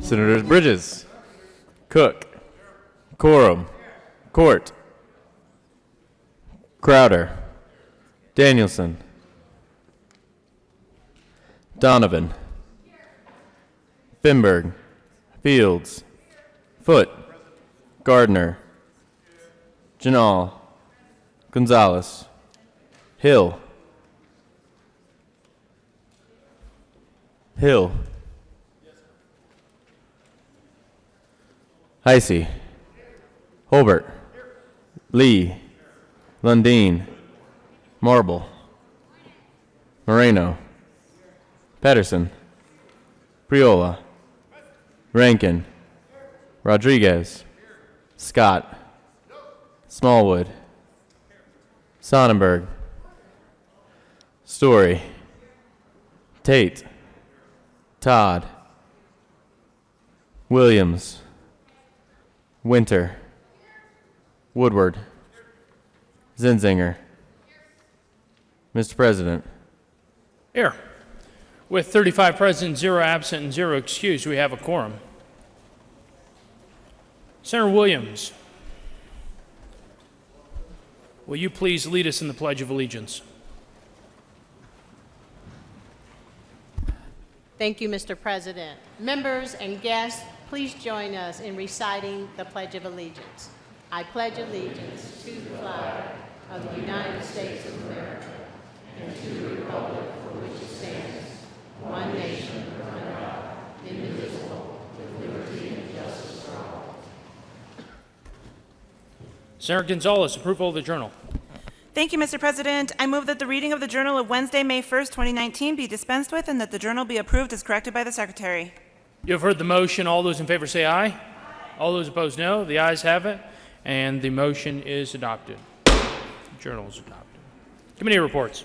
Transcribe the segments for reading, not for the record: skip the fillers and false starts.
Senators Bridges, Cook, Coram, Court, Crowder, Danielson, Donovan, Finberg, Fields, Foote, Gardner, Janal, Gonzalez, Hill, Heisey, Holbert, Lee, Lundeen, Marble, Moreno, Pedersen, Priola, Rankin, Rodriguez, Scott, Smallwood, Sonnenberg, Story, Tate, Todd, Williams, Winter, Woodward, Zinzinger. Mr. President. Here. With 35 present, 0 absent, and 0 excused, we have a quorum. Senator Williams, will you please lead us in the Pledge of Allegiance? Thank you, Mr. President. Members and guests, please join us in reciting the Pledge of Allegiance. I pledge allegiance to the flag of the United States of America and to the republic for which it stands, one nation, under God, indivisible, with liberty and justice for all. Senator Gonzalez, approval of the journal. Thank you, Mr. President. I move that the reading of the Journal of Wednesday, May 1st, 2019 be dispensed with and that the journal be approved as corrected by the Secretary. You have heard the motion. All those in favor say aye. All those opposed, no. The ayes have it, and the motion is adopted. The journal is adopted. Committee reports.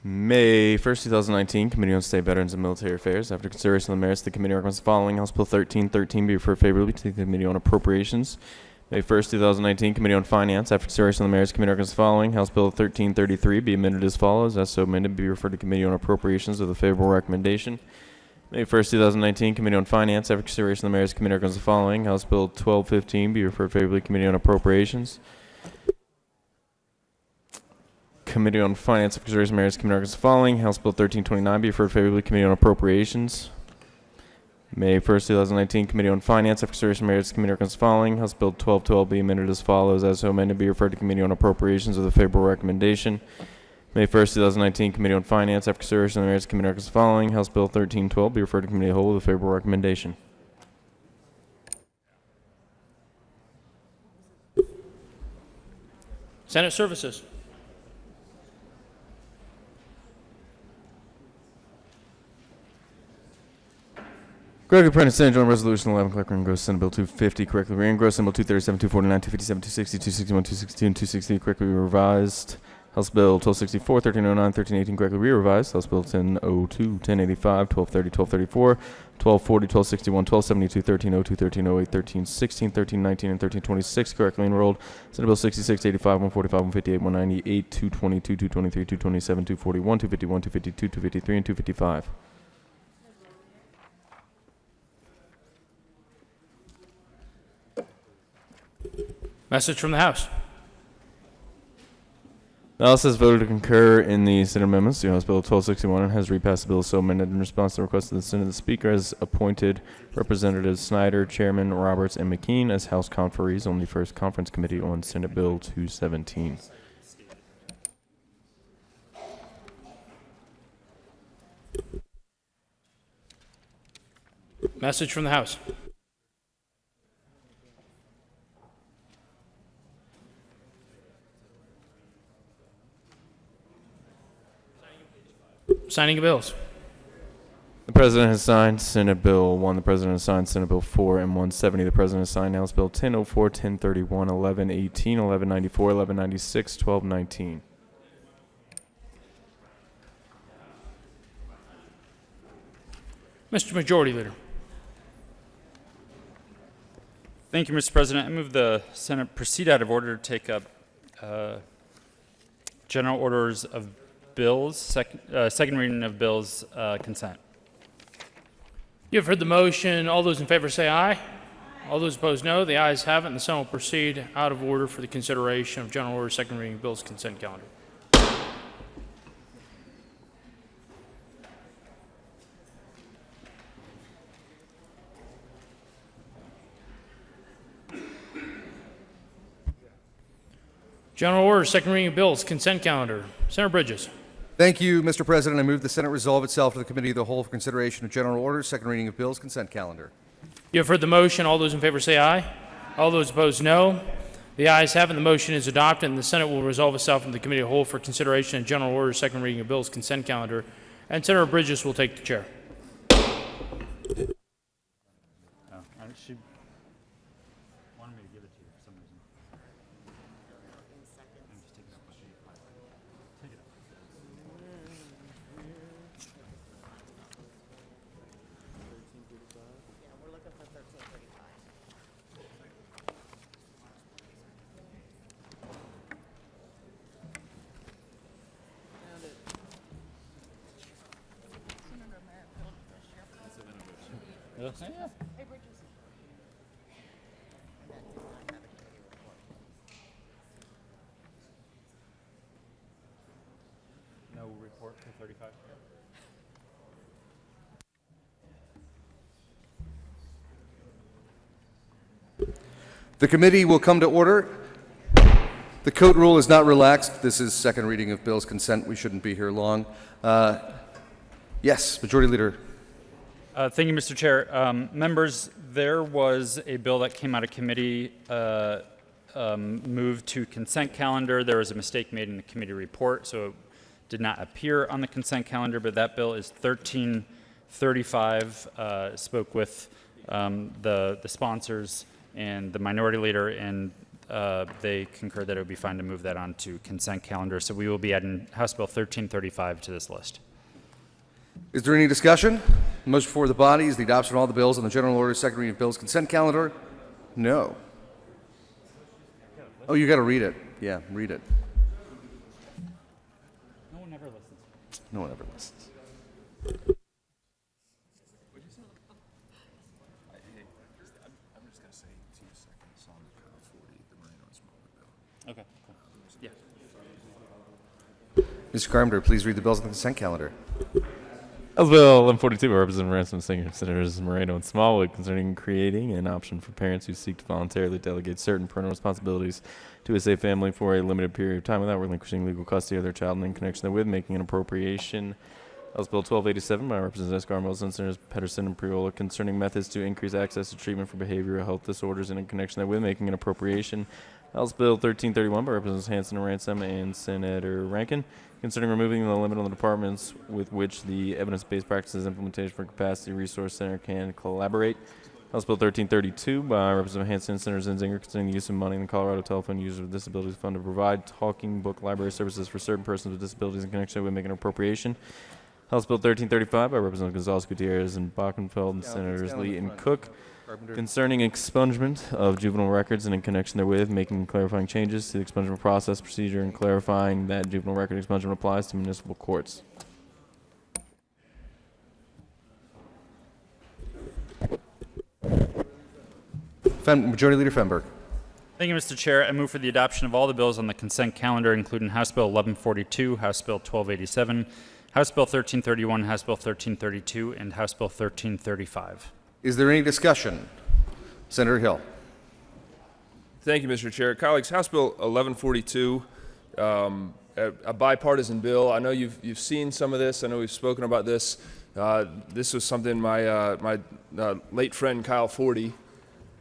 May 1st, 2019, Committee on State Veterans and Military Affairs. After consideration of the merits, the committee recommends the following. House Bill 1313 be referred favorably to the Committee on Appropriations. May 1st, 2019, Committee on Finance. After consideration of the merits, the committee recommends the following. House Bill 1333 be amended as follows. As so amended, be referred to Committee on Appropriations with a favorable recommendation. May 1st, 2019, Committee on Finance. After consideration of the merits, the committee recommends the following. House Bill 1215 be referred favorably to Committee on Appropriations. Committee on Finance. After consideration of the merits, the committee recommends the following. House Bill 1329 be referred favorably to Committee on Appropriations. May 1st, 2019, Committee on Finance. After consideration of the merits, the committee recommends the following. House Bill 1212 be amended as follows. As so amended, be referred to Committee on Appropriations with a favorable recommendation. May 1st, 2019, Committee on Finance. After consideration of the merits, the committee recommends the following. House Bill 1312 be referred to Committee of the Whole with a favorable recommendation. Senate Services. Gregory Prentice, Senate Joint Resolution 11, Clerk Room, Gross Senate Bill 250, correctly re-engrossed, Senate Bill 237, 249, 257, 260, 261, 262, and 260, correctly revised. House Bill 1264, 1309, 1318, correctly re-revised. House Bill 1002, 1085, 1230, 1234, 1240, 1261, 1272, 1302, 1308, 1316, 1319, and 1326, correctly enrolled. Senate Bill 66, 85, 145, 158, 198, 222, 223, 227, 241, 251, 252, 253, and 255. Message from the House. The House has voted to concur in the Senate amendments to House Bill 1261 and has repassed the bill so amended. In response to the request of the Senate, the Speaker has appointed Representatives Snyder, Chairman Roberts, and McKean as House conferees on the First Conference Committee on Senate Bill 217. Message from the House. Signing of bills. The President has signed Senate Bill 1. The President has signed Senate Bill 4 and 170. The President has signed House Bill 1004, 1031, 1118, 1194, 1196, 1219. Mr. Majority Leader. Thank you, Mr. President. I move the Senate proceed out of order to take up general orders of bills, second reading of bills, consent. You have heard the motion. All those in favor say aye. All those opposed, no. The ayes have it, and the Senate will proceed out of order for the consideration of General Order Second Reading of Bills Consent Calendar. General Order Second Reading of Bills Consent Calendar. Senator Bridges. Thank you, Mr. President. I move the Senate resolve itself to the Committee of the Whole for consideration of General Orders, second reading of bills, consent calendar. You have heard the motion. All those in favor say aye. All those opposed, no. The ayes have it. The motion is adopted, and the Senate will resolve itself in the Committee of the Whole for consideration of General Order Second Reading of Bills Consent Calendar. And Senator Bridges will take the chair. She wanted me to give it to you for some reason. Take it up. Yeah. No report for 35. The committee will come to order. The code rule is not relaxed. This is second reading of bills, consent. We shouldn't be here long. Yes, Majority Leader. Thank you, Mr. Chair. Members, there was a bill that came out of committee moved to consent calendar. There was a mistake made in the committee report, so it did not appear on the consent calendar, but that bill is 1335. Spoke with the sponsors and the minority leader, and they concurred that it would be fine to move that on to consent calendar. So we will be adding House Bill 1335 to this list. Is there any discussion? The motion before the body is the adoption of all the bills on the General Order second reading of bills, consent calendar. No. Oh, you got to read it. Yeah, read it. No one ever listens. No one ever listens. Okay, cool. Yeah. Mr. Carpenter, please read the bills on the consent calendar. House Bill 1142 by Representative Ransom, Senior Senators Moreno and Smallwood, concerning creating an option for parents who seek to voluntarily delegate certain parental responsibilities to a safe family for a limited period of time without relinquishing legal custody of their child and in connection therewith making an appropriation. House Bill 1287 by Representatives Garmos and Senators Pedersen and Priola, concerning methods to increase access to treatment for behavioral health disorders and in connection therewith making an appropriation. House Bill 1331 by Representatives Hanson and Ransom and Senator Rankin, concerning removing the limit on the departments with which the evidence-based practices implementation for capacity resource center can collaborate. House Bill 1332 by Representative Hanson and Senator Zinzinger, concerning the use of money in the Colorado Telephone Users with Disabilities Fund to provide talking book library services for certain persons with disabilities in connection with making an appropriation. House Bill 1335 by Representative Gonzalez Gutierrez and Bockenfeld and Senators Lee and Cook, concerning expungement of juvenile records and in connection therewith making and clarifying changes to the expungement process procedure and clarifying that juvenile record expungement applies to municipal courts. Majority Leader Fenberg. Thank you, Mr. Chair. I move for the adoption of all the bills on the consent calendar, including House Bill 1142, House Bill 1287, House Bill 1331, House Bill 1332, and House Bill 1335. Is there any discussion? Senator Hill. Thank you, Mr. Chair. Colleagues, House Bill 1142, a bipartisan bill. I know you've seen some of this. I know we've spoken about this. This was something my late friend Kyle Forty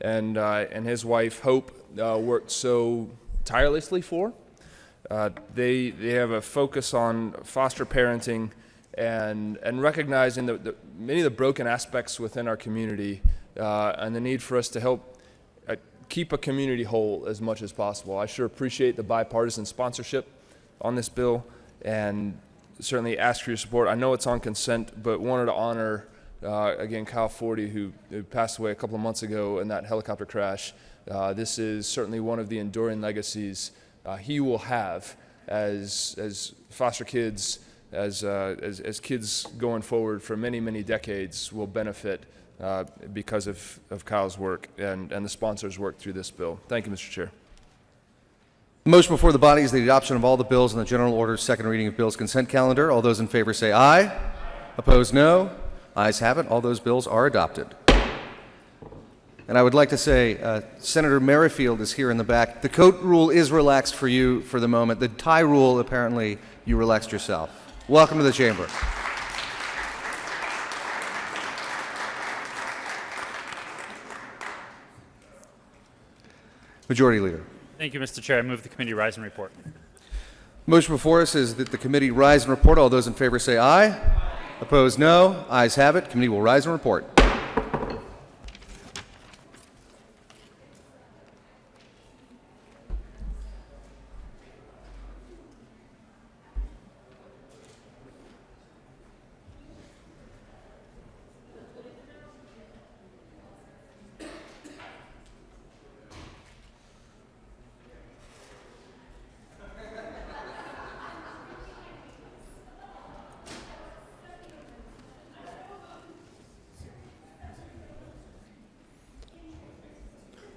and his wife Hope worked so tirelessly for. They have a focus on foster parenting and recognizing many of the broken aspects within our community and the need for us to help keep a community whole as much as possible. I sure appreciate the bipartisan sponsorship on this bill and certainly ask for your support. I know it's on consent, but wanted to honor, again, Kyle Forty, who passed away a couple of months ago in that helicopter crash. This is certainly one of the enduring legacies he will have as foster kids, as kids going forward for many, many decades will benefit because of Kyle's work and the sponsors' work through this bill. Thank you, Mr. Chair. The motion before the body is the adoption of all the bills in the general order, second reading of bills consent calendar. All those in favor say aye. Opposed, no. Ayes have it. All those bills are adopted. And I would like to say, Senator Merrifield is here in the back. The coat rule is relaxed for you for the moment. The tie rule, apparently, you relaxed yourself. Welcome to the chamber. Majority Leader. Thank you, Mr. Chair. I move the committee rise and report. Motion before us is that the committee rise and report. All those in favor say aye. Opposed, no. Ayes have it. Committee will rise and report.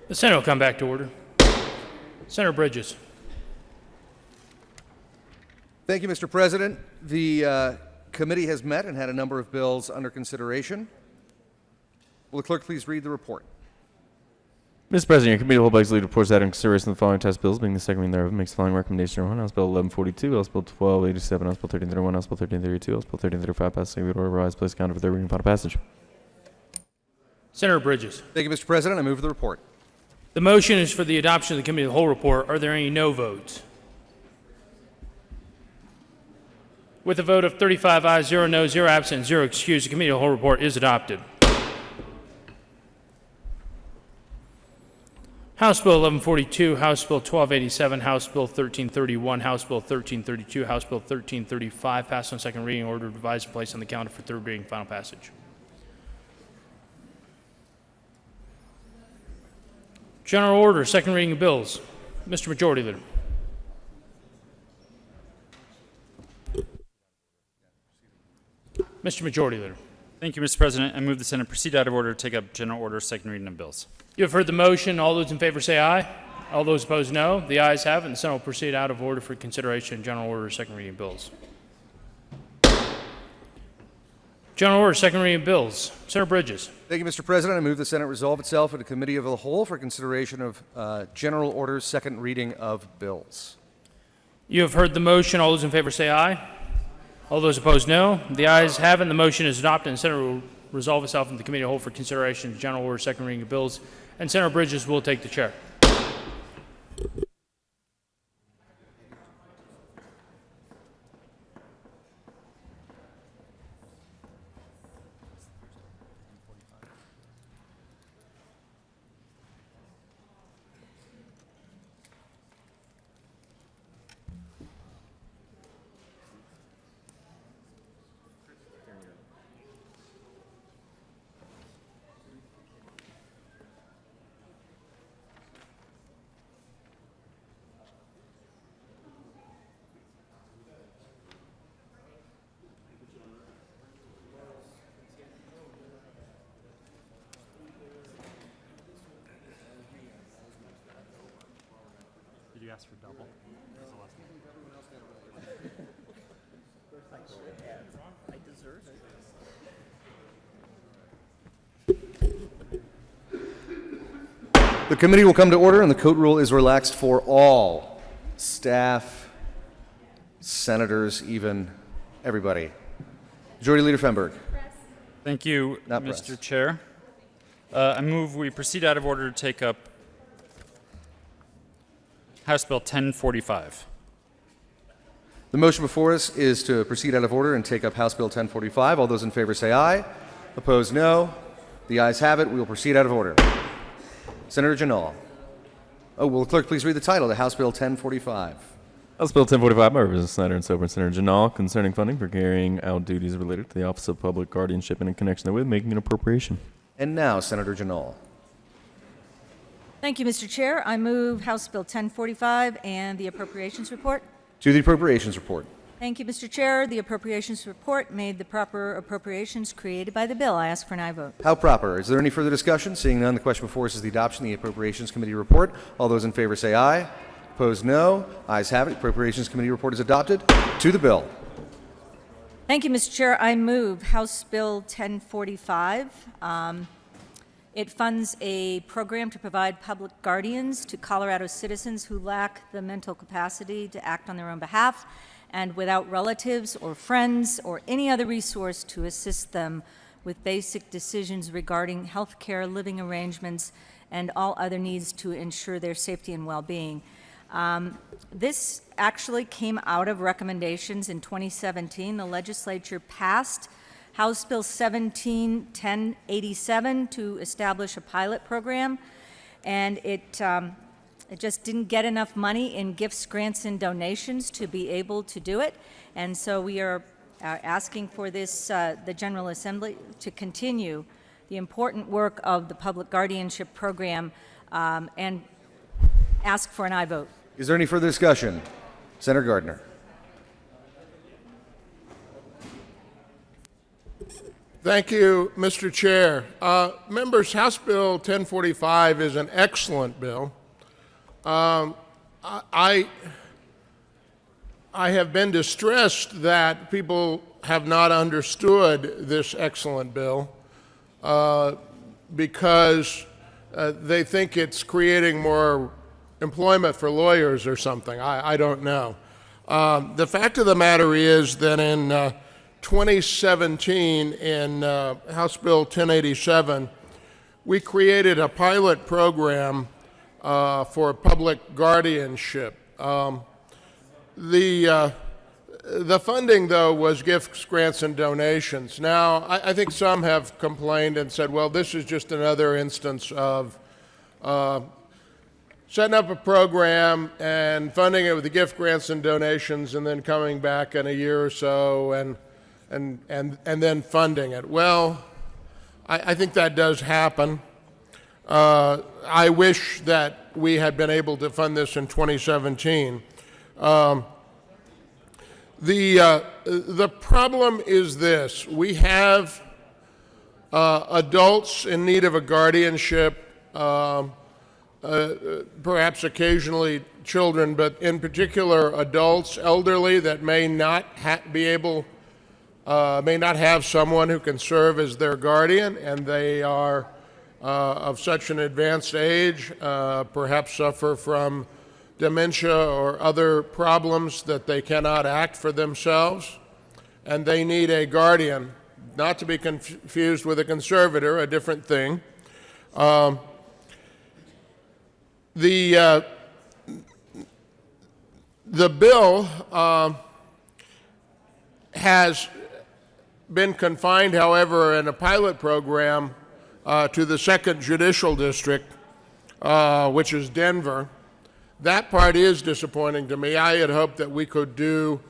The Senate will come back to order. Senator Bridges. Thank you, Mr. President. The committee has met and had a number of bills under consideration. Will the clerk please read the report? Mr. President, your committee will begs lead reports that in consideration of the following test bills, being the second reading thereof, makes the following recommendation. Number 1, House Bill 1142, House Bill 1287, House Bill 1331, House Bill 1332, House Bill 1335, passed second reading order, revised, place counted for third reading, final passage. Senator Bridges. Thank you, Mr. President. I move the report. The motion is for the adoption of the committee of the whole report. Are there any no votes? With a vote of 35 ayes, 0 no, 0 absent, 0 excused, the committee of the whole report is adopted. House Bill 1142, House Bill 1287, House Bill 1331, House Bill 1332, House Bill 1335 passed on second reading, ordered, revised, and placed on the calendar for third reading, final passage. General order, second reading of bills. Mr. Majority Leader. Mr. Majority Leader. Thank you, Mr. President. I move the Senate proceed out of order to take up general order, second reading of bills. You have heard the motion. All those in favor say aye. All those opposed, no. The ayes have it, and the Senate will proceed out of order for consideration in general order, second reading of bills. General order, second reading of bills. Senator Bridges. Thank you, Mr. President. I move the Senate resolve itself into committee of the whole for consideration of general orders, second reading of bills. You have heard the motion. All those in favor say aye. All those opposed, no. The ayes have it, and the motion is adopted, and the Senate will resolve itself into the committee of the whole for consideration of general order, second reading of bills, and Senator Bridges will take the chair. Did you ask for double? The committee will come to order, and the coat rule is relaxed for all staff, senators, even everybody. Majority Leader Fenberg. Thank you, Not Mr. pressed. Chair. I move we proceed out of order to take up House Bill 1045. The motion before us is to proceed out of order and take up House Bill 1045. All those in favor say aye. Opposed, no. The ayes have it. We will proceed out of order. Senator Janal. Oh, will the clerk please read the title to House Bill 1045? House Bill 1045 by Representative Snyder and Superintendent Janal concerning funding for carrying out duties related to the Office of Public Guardianship and in connection therewith making an appropriation. And now, Senator Janal. Thank you, Mr. Chair. I move House Bill 1045 and the appropriations report. To the appropriations report. Thank you, Mr. Chair. The appropriations report made the proper appropriations created by the bill. I ask for an aye vote. How proper? Is there any further discussion? Seeing none, the question before us is the adoption of the Appropriations Committee report. All those in favor say aye. Opposed, no. Ayes have it. Appropriations Committee report is adopted. To the bill. Thank you, Mr. Chair. I move House Bill 1045. It funds a program to provide public guardians to Colorado citizens who lack the mental capacity to act on their own behalf and without relatives or friends or any other resource to assist them with basic decisions regarding health care, living arrangements, and all other needs to ensure their safety and well-being. This actually came out of recommendations in 2017. The legislature passed House Bill 1087 to establish a pilot program, and it just didn't get enough money in gifts, grants, and donations to be able to do it. And so we are asking for this, the General Assembly to continue the important work of the public guardianship program and ask for an aye vote. Is there any further discussion? Senator Gardner. Thank you, Mr. Chair. Members, House Bill 1045 is an excellent bill. I have been distressed that people have not understood this excellent bill because they think it's creating more employment for lawyers or something. I don't know. The fact of the matter is that in 2017, in House Bill 1087, we created a pilot program for public guardianship. The funding, though, was gifts, grants, and donations. Now, I think some have complained and said, well, this is just another instance of setting up a program and funding it with the gift, grants, and donations, and then coming back in a year or so and then funding it. Well, I think that does happen. I wish that we had been able to fund this in 2017. The problem is this. We have adults in need of a guardianship, perhaps occasionally children, but in particular adults, elderly that may not have someone who can serve as their guardian, and they are of such an advanced age, perhaps suffer from dementia or other problems that they cannot act for themselves, and they need a guardian, not to be confused with a conservator, a different thing. The bill has been confined, however, in a pilot program to the 2nd Judicial District, which is Denver. That part is disappointing to me. I had hoped that we could do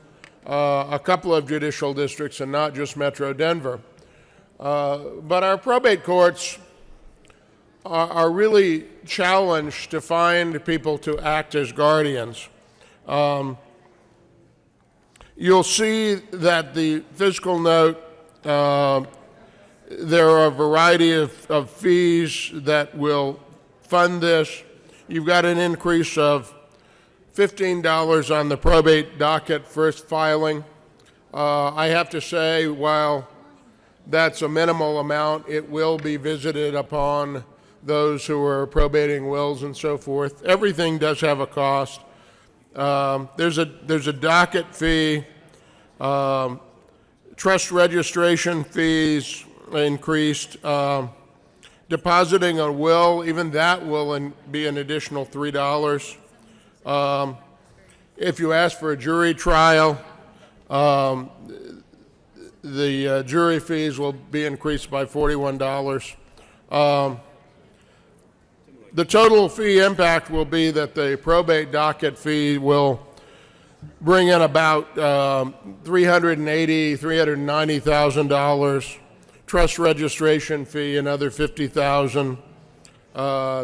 a couple of judicial districts and not just Metro Denver. But our probate courts are really challenged to find people to act as guardians. You'll see that the fiscal note, there are a variety of fees that will fund this. You've got an increase of $15 on the probate docket first filing. I have to say, while that's a minimal amount, it will be visited upon those who are probating wills and so forth. Everything does have a cost. There's a docket fee, trust registration fees increased, depositing a will, even that will be an additional $3. If you ask for a jury trial, the jury fees will be increased by $41. The total fee impact will be that the probate docket fee will bring in about $380,000, $390,000. Trust registration fee, another $50,000.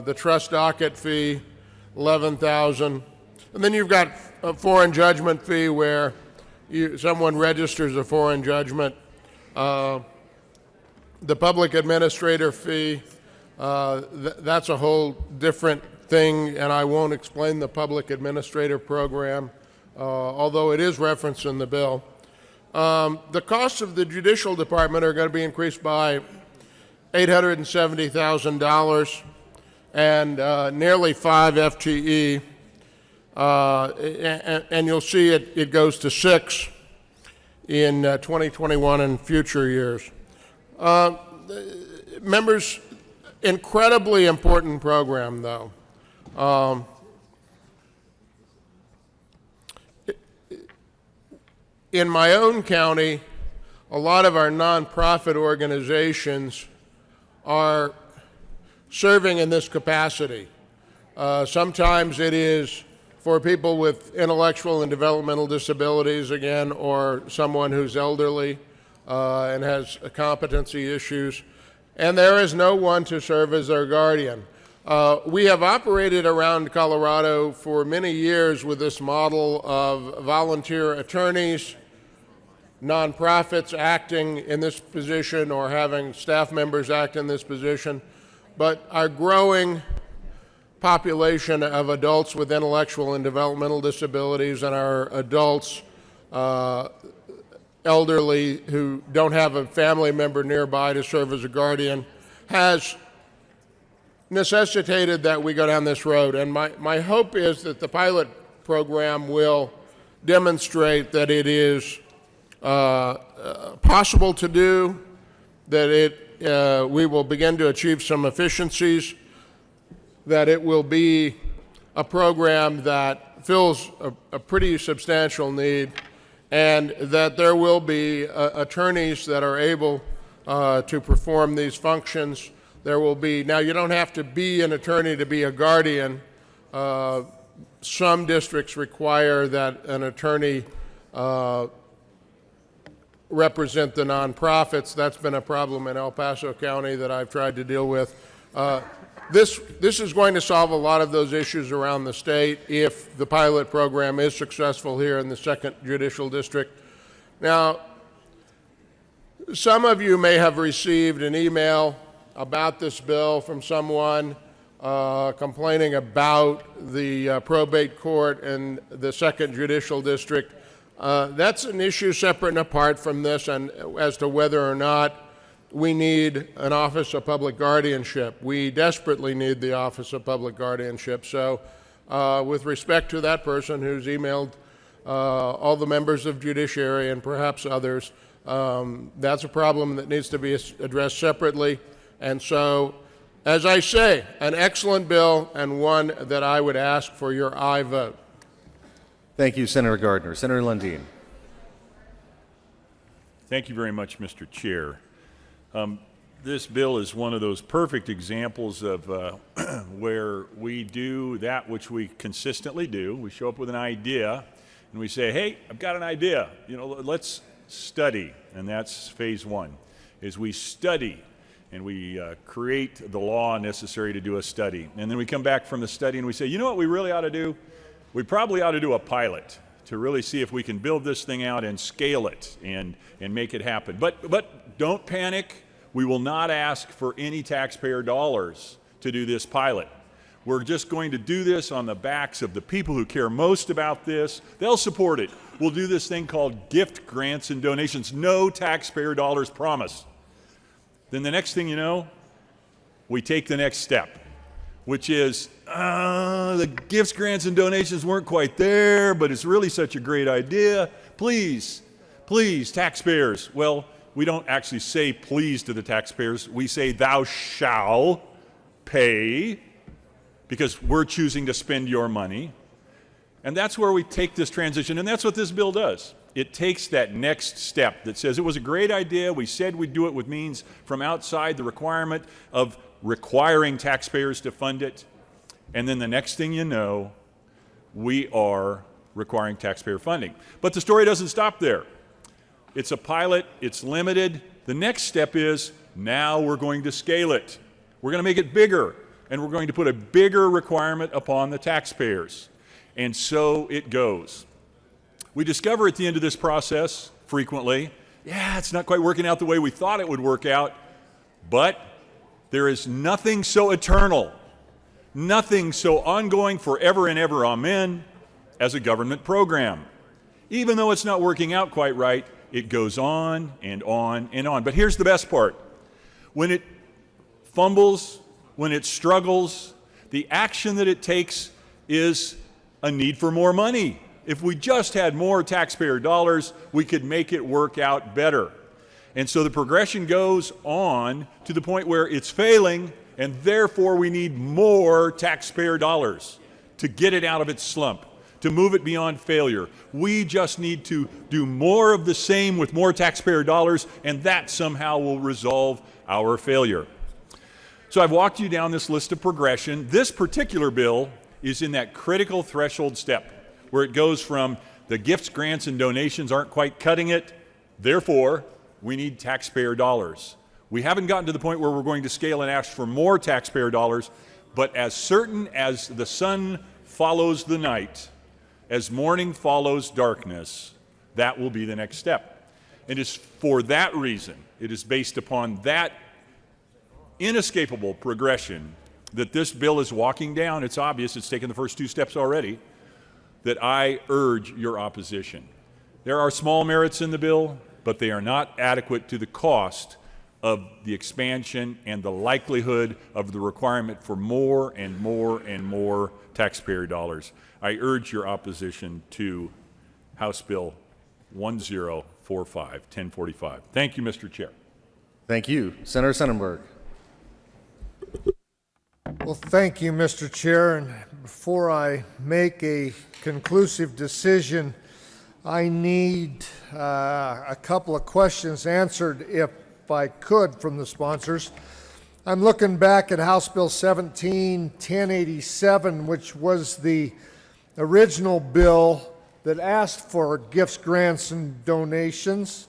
The trust docket fee, $11,000. And then you've got a foreign judgment fee where someone registers a foreign judgment. The public administrator fee, that's a whole different thing, and I won't explain the public administrator program, although it is referenced in the bill. The costs of the judicial department are going to be increased by $870,000 and nearly 5 FTE, and you'll see it goes to 6 in 2021 and future years. Members, incredibly important program, though. In my own county, a lot of our nonprofit organizations are serving in this capacity. Sometimes it is for people with intellectual and developmental disabilities, again, or someone who's elderly and has competency issues, and there is no one to serve as their guardian. We have operated around Colorado for many years with this model of volunteer attorneys, nonprofits acting in this position or having staff members act in this position, but our growing population of adults with intellectual and developmental disabilities and our adults, elderly who don't have a family member nearby to serve as a guardian has necessitated that we go down this road. And my hope is that the pilot program will demonstrate that it is possible to do, that we will begin to achieve some efficiencies, that it will be a program that fills a pretty substantial need, and that there will be attorneys that are able to perform these functions. There will be, now you don't have to be an attorney to be a guardian. Some districts require that an attorney represent the nonprofits. That's been a problem in El Paso County that I've tried to deal with. This is going to solve a lot of those issues around the state if the pilot program is successful here in the 2nd Judicial District. Now, some of you may have received an email about this bill from someone complaining about the probate court in the 2nd Judicial District. That's an issue separate and apart from this, and as to whether or not we need an Office of Public Guardianship. We desperately need the Office of Public Guardianship. So with respect to that person who's emailed all the members of Judiciary and perhaps others, that's a problem that needs to be addressed separately. And so, as I say, an excellent bill and one that I would ask for your aye vote. Thank you, Senator Gardner. Senator Lundeen. Thank you very much, Mr. Chair. This bill is one of those perfect examples of where we do that which we consistently do. We show up with an idea and we say, hey, I've got an idea. You know, let's study. And that's phase 1, is we study and we create the law necessary to do a study. And then we come back from the study and we say, you know what we really ought to do? We probably ought to do a pilot to really see if we can build this thing out and scale it and make it happen. But don't panic. We will not ask for any taxpayer dollars to do this pilot. We're just going to do this on the backs of the people who care most about this. They'll support it. We'll do this thing called gift grants and donations. No taxpayer dollars promised. Then the next thing you know, we take the next step, which is the gifts, grants, and donations weren't quite there, but it's really such a great idea. Please, please, taxpayers. Well, we don't actually say please to the taxpayers. We say thou shall pay, because we're choosing to spend your money. And that's where we take this transition, and that's what this bill does. It takes that next step that says it was a great idea. We said we'd do it with means from outside the requirement of requiring taxpayers to fund it. And then the next thing you know, we are requiring taxpayer funding. But the story doesn't stop there. It's a pilot, it's limited. The next step is now we're going to scale it. We're going to make it bigger, and we're going to put a bigger requirement upon the taxpayers. And so it goes. We discover at the end of this process frequently, yeah, it's not quite working out the way we thought it would work out, but there is nothing so eternal, nothing so ongoing forever and ever, amen, as a government program. Even though it's not working out quite right, it goes on and on and on. But here's the best part. When it fumbles, when it struggles, the action that it takes is a need for more money. If we just had more taxpayer dollars, we could make it work out better. And so the progression goes on to the point where it's failing, and therefore we need more taxpayer dollars to get it out of its slump, to move it beyond failure. We just need to do more of the same with more taxpayer dollars, and that somehow will resolve our failure. So I've walked you down this list of progression. This particular bill is in that critical threshold step where it goes from the gifts, grants, and donations aren't quite cutting it, therefore we need taxpayer dollars. We haven't gotten to the point where we're going to scale and ask for more taxpayer dollars, but as certain as the sun follows the night, as morning follows darkness, that will be the next step. And it's for that reason, it is based upon that inescapable progression that this bill is walking down. It's obvious, it's taken the first 2 steps already, that I urge your opposition. There are small merits in the bill, but they are not adequate to the cost of the expansion and the likelihood of the requirement for more and more and more taxpayer dollars. I urge your opposition to House Bill 1045, 1045. Thank you, Mr. Chair. Thank you. Senator Sonnenberg. Well, thank you, Mr. Chair. And before I make a conclusive decision, I need a couple of questions answered, if I could, from the sponsors. I'm looking back at House Bill 17-1087, which was the original bill that asked for gifts, grants, and donations.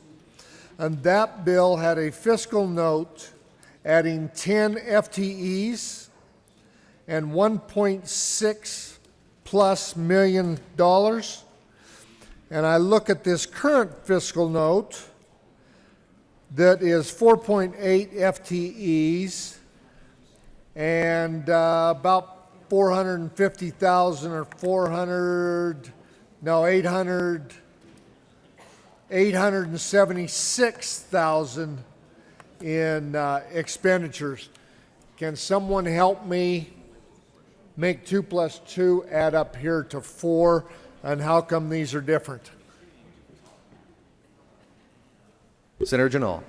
And that bill had a fiscal note adding 10 FTEs and $1.6+ million. And I look at this current fiscal note that is 4.8 FTEs and about 450,000 or 876,000 in expenditures. Can someone help me make 2 + 2 add up here to 4, and how come these are different? Senator Janal.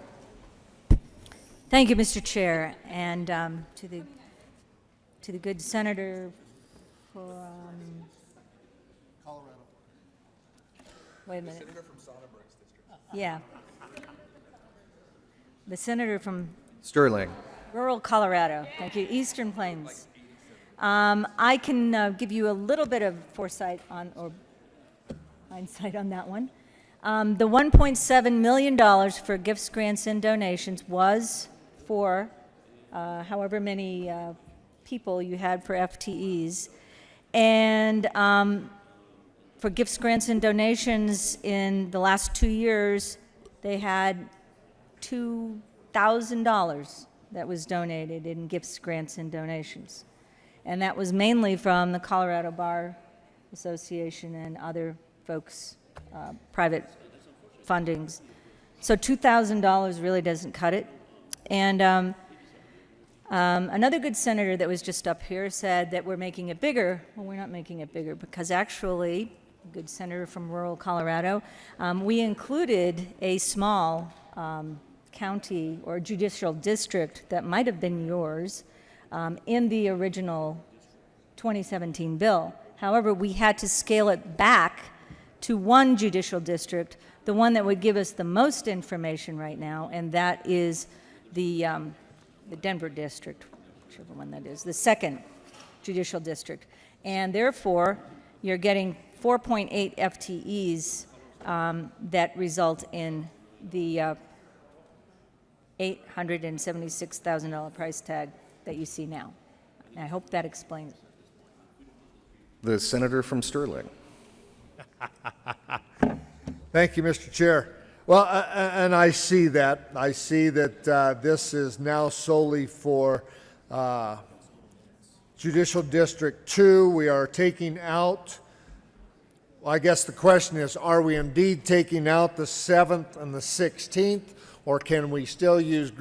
Thank you, Mr. Chair, and to the good senator from Colorado. Wait a minute. Senator from Sonnenberg's district. Yeah. The senator from Sterling. rural Colorado. Thank you. Eastern Plains. I can give you a little bit of foresight on, or hindsight on that one. The $1.7 million for gifts, grants, and donations was for however many people you had for FTEs. And for gifts, grants, and donations in the last 2 years, they had $2,000 that was donated in gifts, grants, and donations. And that was mainly from the Colorado Bar Association and other folks' private fundings. So $2,000 really doesn't cut it. And another good senator that was just up here said that we're making it bigger. Well, we're not making it bigger, because actually, a good senator from rural Colorado, we included a small county or judicial district that might have been yours in the original 2017 bill. However, we had to scale it back to one judicial district, the one that would give us the most information right now, and that is the Denver district, whichever one that is, the second judicial district. And therefore, you're getting 4.8 FTEs that result in the $876,000 price tag that you see now. And I hope that explains it. The senator from Sterling. Thank you, Mr. Chair. Well, and I see that. I see that this is now solely for Judicial District 2. We are taking out, well, I guess the question is, are we indeed taking out the 7th and the 16th, or can we still use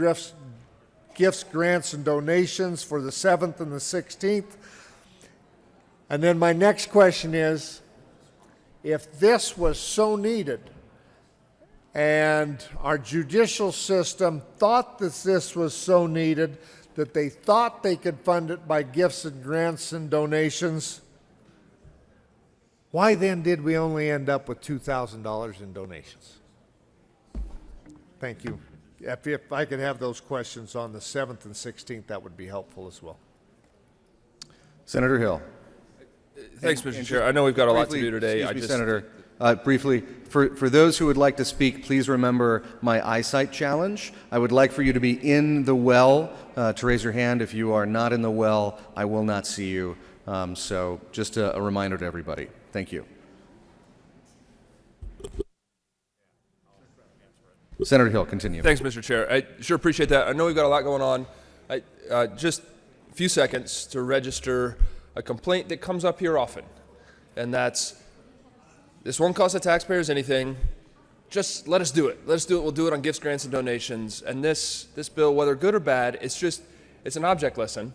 gifts, grants, and donations for the 7th and the 16th? And then my next question is, if this was so needed, and our judicial system thought that this was so needed that they thought they could fund it by gifts and grants and donations, why then did we only end up with $2,000 in donations? Thank you. If I could have those questions on the 7th and 16th, that would be helpful as well. Senator Hill. Thanks, Mr. Chair. I know we've got a lot to do today. Excuse me, Senator. Briefly, for those who would like to speak, please remember my eyesight challenge. I would like for you to be in the well, to raise your hand. If you are not in the well, I will not see you. So just a reminder to everybody. Thank you. Senator Hill, continue. Thanks, Mr. Chair. I sure appreciate that. I know we've got a lot going on. Just a few seconds to register a complaint that comes up here often, and that's, this won't cost the taxpayers anything. Just let us do it. Let us do it. We'll do it on gifts, grants, and donations. And this bill, whether good or bad, it's an object lesson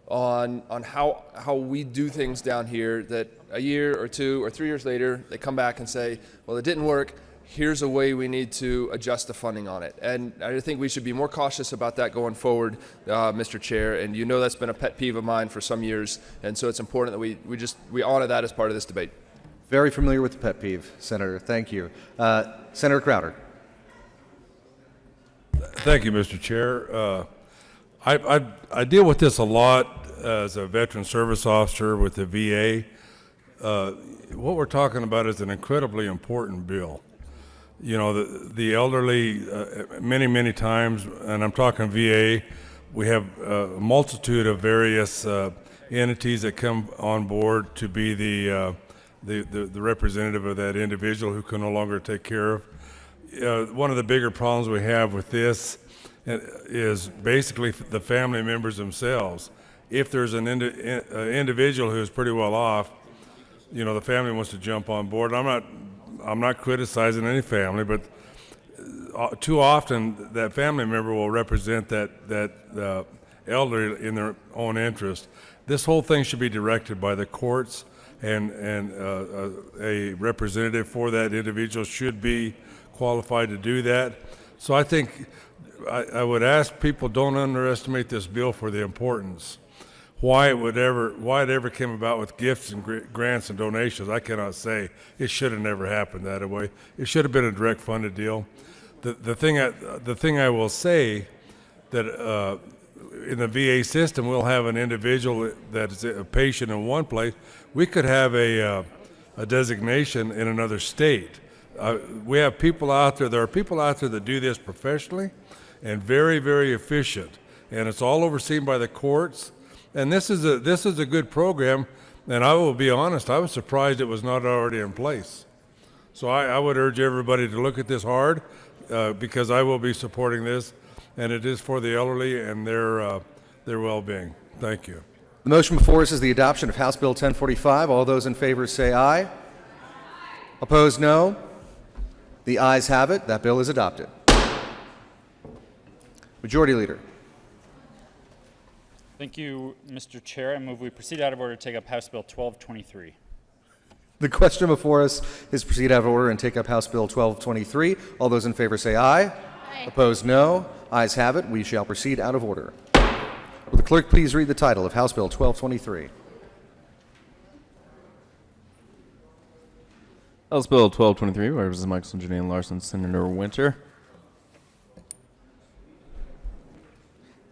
on how we do things down here, that a year or 2 or 3 years later, they come back and say, well, it didn't work. Here's a way we need to adjust the funding on it. And I think we should be more cautious about that going forward, Mr. Chair. And you know that's been a pet peeve of mine for some years. And so it's important that we honor that as part of this debate. Very familiar with the pet peeve, Senator. Thank you. Senator Crowder. Thank you, Mr. Chair. I deal with this a lot as a veteran service officer with the VA. What we're talking about is an incredibly important bill. You know, the elderly, many times, and I'm talking VA, we have a multitude of various entities that come on board to be the representative of that individual who can no longer take care of. One of the bigger problems we have with this is basically the family members themselves. If there's an individual who's pretty well off, you know, the family wants to jump on board. I'm not criticizing any family, but too often that family member will represent that elderly in their own interest. This whole thing should be directed by the courts, and a representative for that individual should be qualified to do that. So I think I would ask people, don't underestimate this bill for the importance. Why it ever came about with gifts and grants and donations, I cannot say. It should have never happened that way. It should have been a direct funded deal. The thing I will say, that in the VA system, we'll have an individual that is a patient in one place. We could have a designation in another state. We have people out there. There are people out there that do this professionally and very, very efficient, and it's all overseen by the courts. And this is a good program, and I will be honest, I was surprised it was not already in place. So I would urge everybody to look at this hard, because I will be supporting this, and it is for the elderly and their well-being. Thank you. The motion before us is the adoption of House Bill 1045. All those in favor say aye. Opposed, no. The ayes have it. That bill is adopted. Majority Leader. Thank you, Mr. Chair. I move we proceed out of order to take up House Bill 1223. The question before us is proceed out of order and take up House Bill 1223. All those in favor say aye. Aye. Opposed, no. Ayes have it. We shall proceed out of order. Will the clerk please read the title of House Bill 1223? House Bill 1223 by Representatives Michelson, Janine Larson, Senator Winter.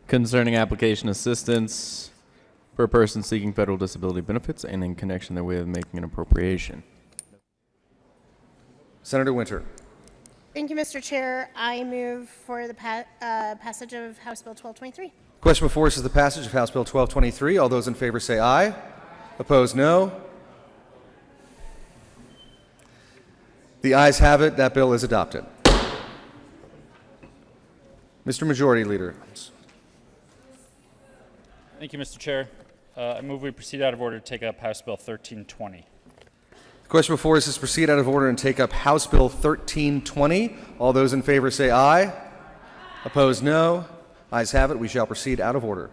Concerning application assistance for a person seeking federal disability benefits and in connection therewith making an appropriation. Senator Winter. Thank you, Mr. Chair. I move for the passage of House Bill 1223. Question before us is the passage of House Bill 1223. All those in favor say aye. Opposed, no. The ayes have it. That bill is adopted. Mr. Majority Leader. Thank you, Mr. Chair. I move we proceed out of order to take up House Bill 1320. The question before us is to proceed out of order and take up House Bill 1320. All those in favor say aye. Opposed, no. Ayes have it. We shall proceed out of order.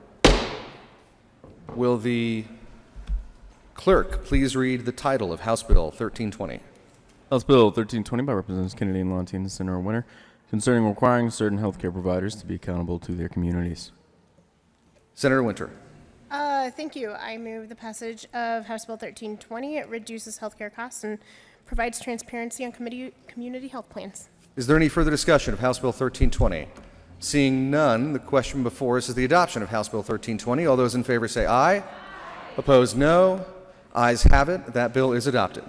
Will the clerk please read the title of House Bill 1320? House Bill 1320 by Representatives Kennedy and Lantina, Senator Winter, concerning requiring certain healthcare providers to be accountable to their communities. Senator Winter. Thank you. I move the passage of House Bill 1320. It reduces healthcare costs and provides transparency on community health plans. Is there any further discussion of House Bill 1320? Seeing none, the question before us is the adoption of House Bill 1320. All those in favor say aye. Opposed, no. Ayes have it. That bill is adopted.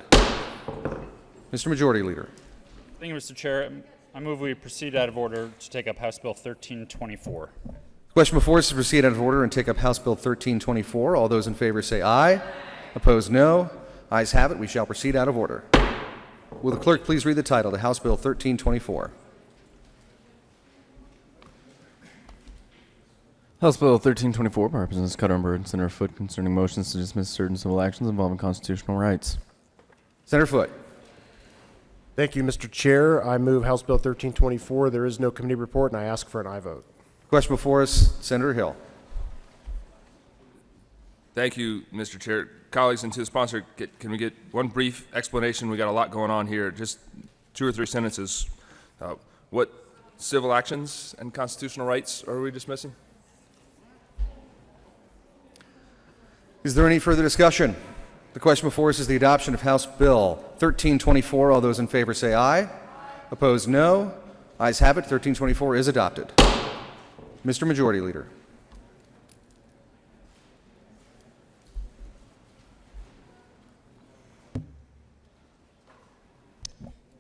Mr. Majority Leader. Thank you, Mr. Chair. I move we proceed out of order to take up House Bill 1324. Question before us is to proceed out of order and take up House Bill 1324. All those in favor say aye. Opposed, no. Ayes have it. We shall proceed out of order. Will the clerk please read the title to House Bill 1324? House Bill 1324 by Representatives Cutter and Byrd, Senator Foote, concerning motions to dismiss certain civil actions involving constitutional rights. Senator Foote. Thank you, Mr. Chair. I move House Bill 1324. There is no committee report, and I ask for an aye vote. Question before us, Senator Hill. Thank you, Mr. Chair. Colleagues, and to the sponsor, can we get one brief explanation? We got a lot going on here. Just 2 or 3 sentences. What civil actions and constitutional rights are we dismissing? Is there any further discussion? The question before us is the adoption of House Bill 1324. All those in favor say aye. Opposed, no. Ayes have it. 1324 is adopted. Mr. Majority Leader.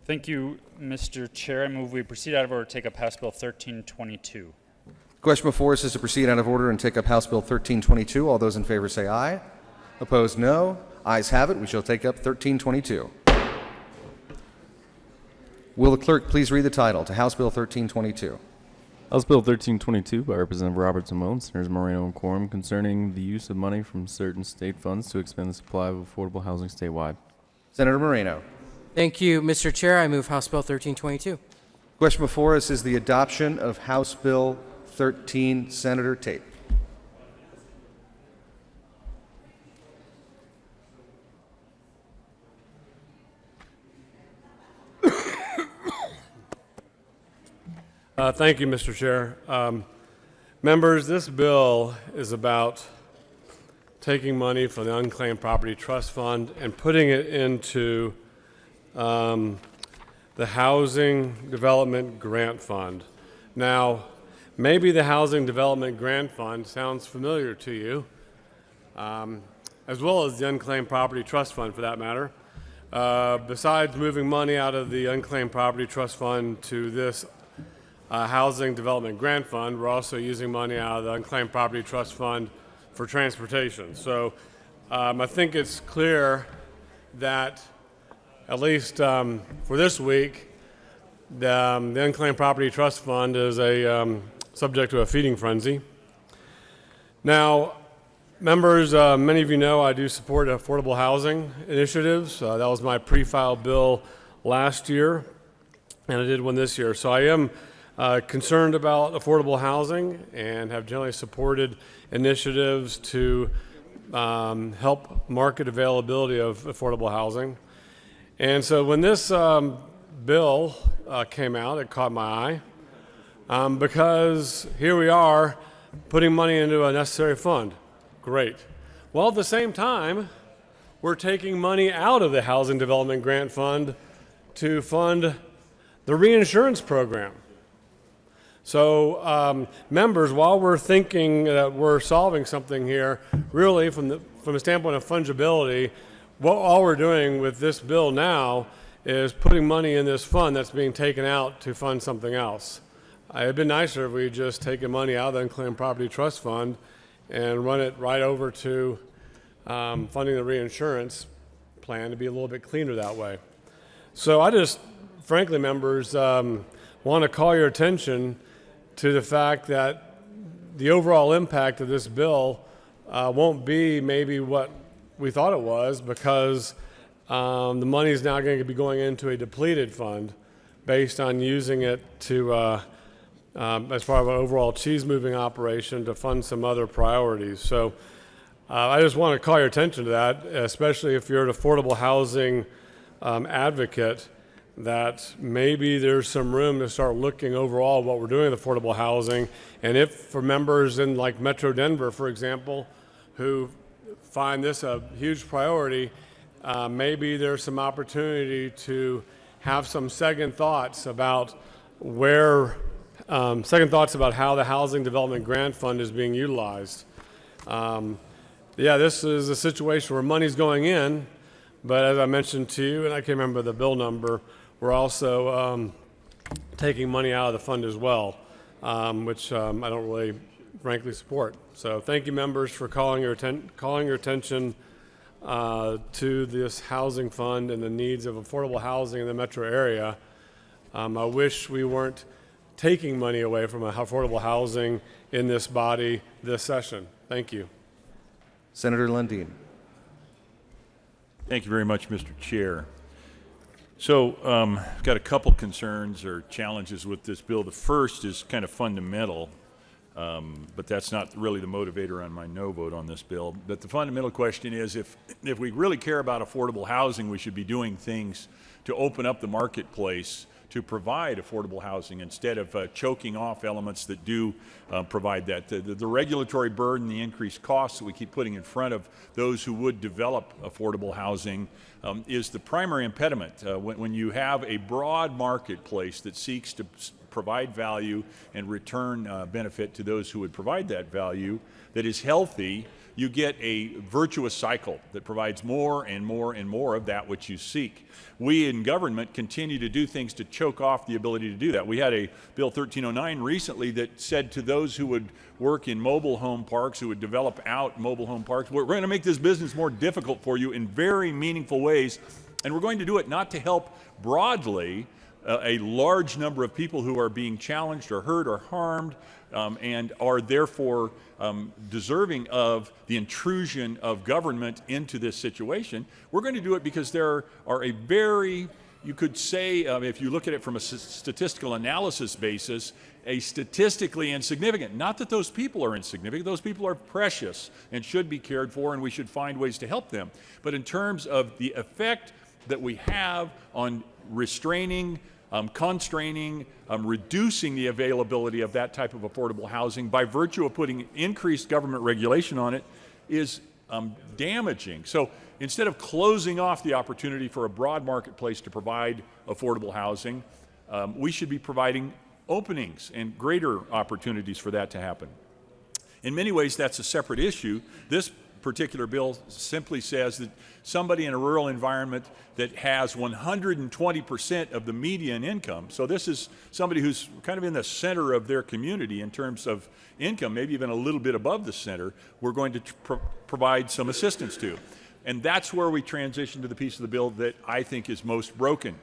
Thank you, Mr. Chair. I move we proceed out of order to take up House Bill 1322. The question before us is to proceed out of order and take up House Bill 1322. All those in favor say aye. Opposed, no. Ayes have it. We shall take up 1322. Will the clerk please read the title to House Bill 1322? House Bill 1322 by Representative Roberts and Moe, Senators Moreno and Quorum, concerning the use of money from certain state funds to expand the supply of affordable housing statewide. Senator Moreno. Thank you, Mr. Chair. I move House Bill 1322. Question before us is the adoption of House Bill 13. Senator Tate. Thank you, Mr. Chair. Members, this bill is about taking money from the Unclaimed Property Trust Fund and putting it into the Housing Development Grant Fund. Now, maybe the Housing Development Grant Fund sounds familiar to you, as well as the Unclaimed Property Trust Fund for that matter. Besides moving money out of the Unclaimed Property Trust Fund to this Housing Development Grant Fund, we're also using money out of the Unclaimed Property Trust Fund for transportation. So I think it's clear that, at least for this week, the Unclaimed Property Trust Fund is subject to a feeding frenzy. Now, members, many of you know I do support affordable housing initiatives. That was my pre-filed bill last year, and I did one this year. So I am concerned about affordable housing and have generally supported initiatives to help market availability of affordable housing. And so when this bill came out, it caught my eye because here we are putting money into a necessary fund. Great. Well, at the same time, we're taking money out of the Housing Development Grant Fund to fund the reinsurance program. So, members, while we're thinking that we're solving something here, really from a standpoint of fungibility, all we're doing with this bill now is putting money in this fund that's being taken out to fund something else. It'd been nicer if we had just taken money out of the Unclaimed Property Trust Fund and run it right over to funding the reinsurance plan to be a little bit cleaner that way. So I just, frankly, members, want to call your attention to the fact that the overall impact of this bill won't be maybe what we thought it was, because the money is now going to be going into a depleted fund based on using it to, as part of an overall cheese moving operation, to fund some other priorities. So I just want to call your attention to that, especially if you're an affordable housing advocate, that maybe there's some room to start looking overall what we're doing with affordable housing. And if for members in like Metro Denver, for example, who find this a huge priority, maybe there's some opportunity to have some second thoughts about how the Housing Development Grant Fund is being utilized. This is a situation where money's going in, but as I mentioned to you, and I can't remember the bill number, we're also taking money out of the fund as well, which I don't really, frankly, support. So thank you, members, for calling your attention to this housing fund and the needs of affordable housing in the metro area. I wish we weren't taking money away from affordable housing in this body this session. Thank you. Senator Lundin. Thank you very much, Mr. Chair. So I've got a couple concerns or challenges with this bill. The first is kind of fundamental, but that's not really the motivator on my no vote on this bill. But the fundamental question is, if we really care about affordable housing, we should be doing things to open up the marketplace to provide affordable housing instead of choking off elements that do provide that. The regulatory burden, the increased costs that we keep putting in front of those who would develop affordable housing is the primary impediment. When you have a broad marketplace that seeks to provide value and return benefit to those who would provide that value that is healthy, you get a virtuous cycle that provides more and more and more of that which you seek. We in government continue to do things to choke off the ability to do that. We had a Bill 1309 recently that said to those who would work in mobile home parks, who would develop out mobile home parks, we're going to make this business more difficult for you in very meaningful ways, and we're going to do it not to help broadly a large number of people who are being challenged or hurt or harmed and are therefore deserving of the intrusion of government into this situation. We're going to do it because there are a very, you could say, if you look at it from a statistical analysis basis, a statistically insignificant. Not that those people are insignificant, those people are precious and should be cared for, and we should find ways to help them. But in terms of the effect that we have on restraining, constraining, reducing the availability of that type of affordable housing by virtue of putting increased government regulation on it is damaging. So instead of closing off the opportunity for a broad marketplace to provide affordable housing, we should be providing openings and greater opportunities for that to happen. In many ways, that's a separate issue. This particular bill simply says that somebody in a rural environment that has 120% of the median income, so this is somebody who's kind of in the center of their community in terms of income, maybe even a little bit above the center, we're going to provide some assistance to. And that's where we transition to the piece of the bill that I think is most broken.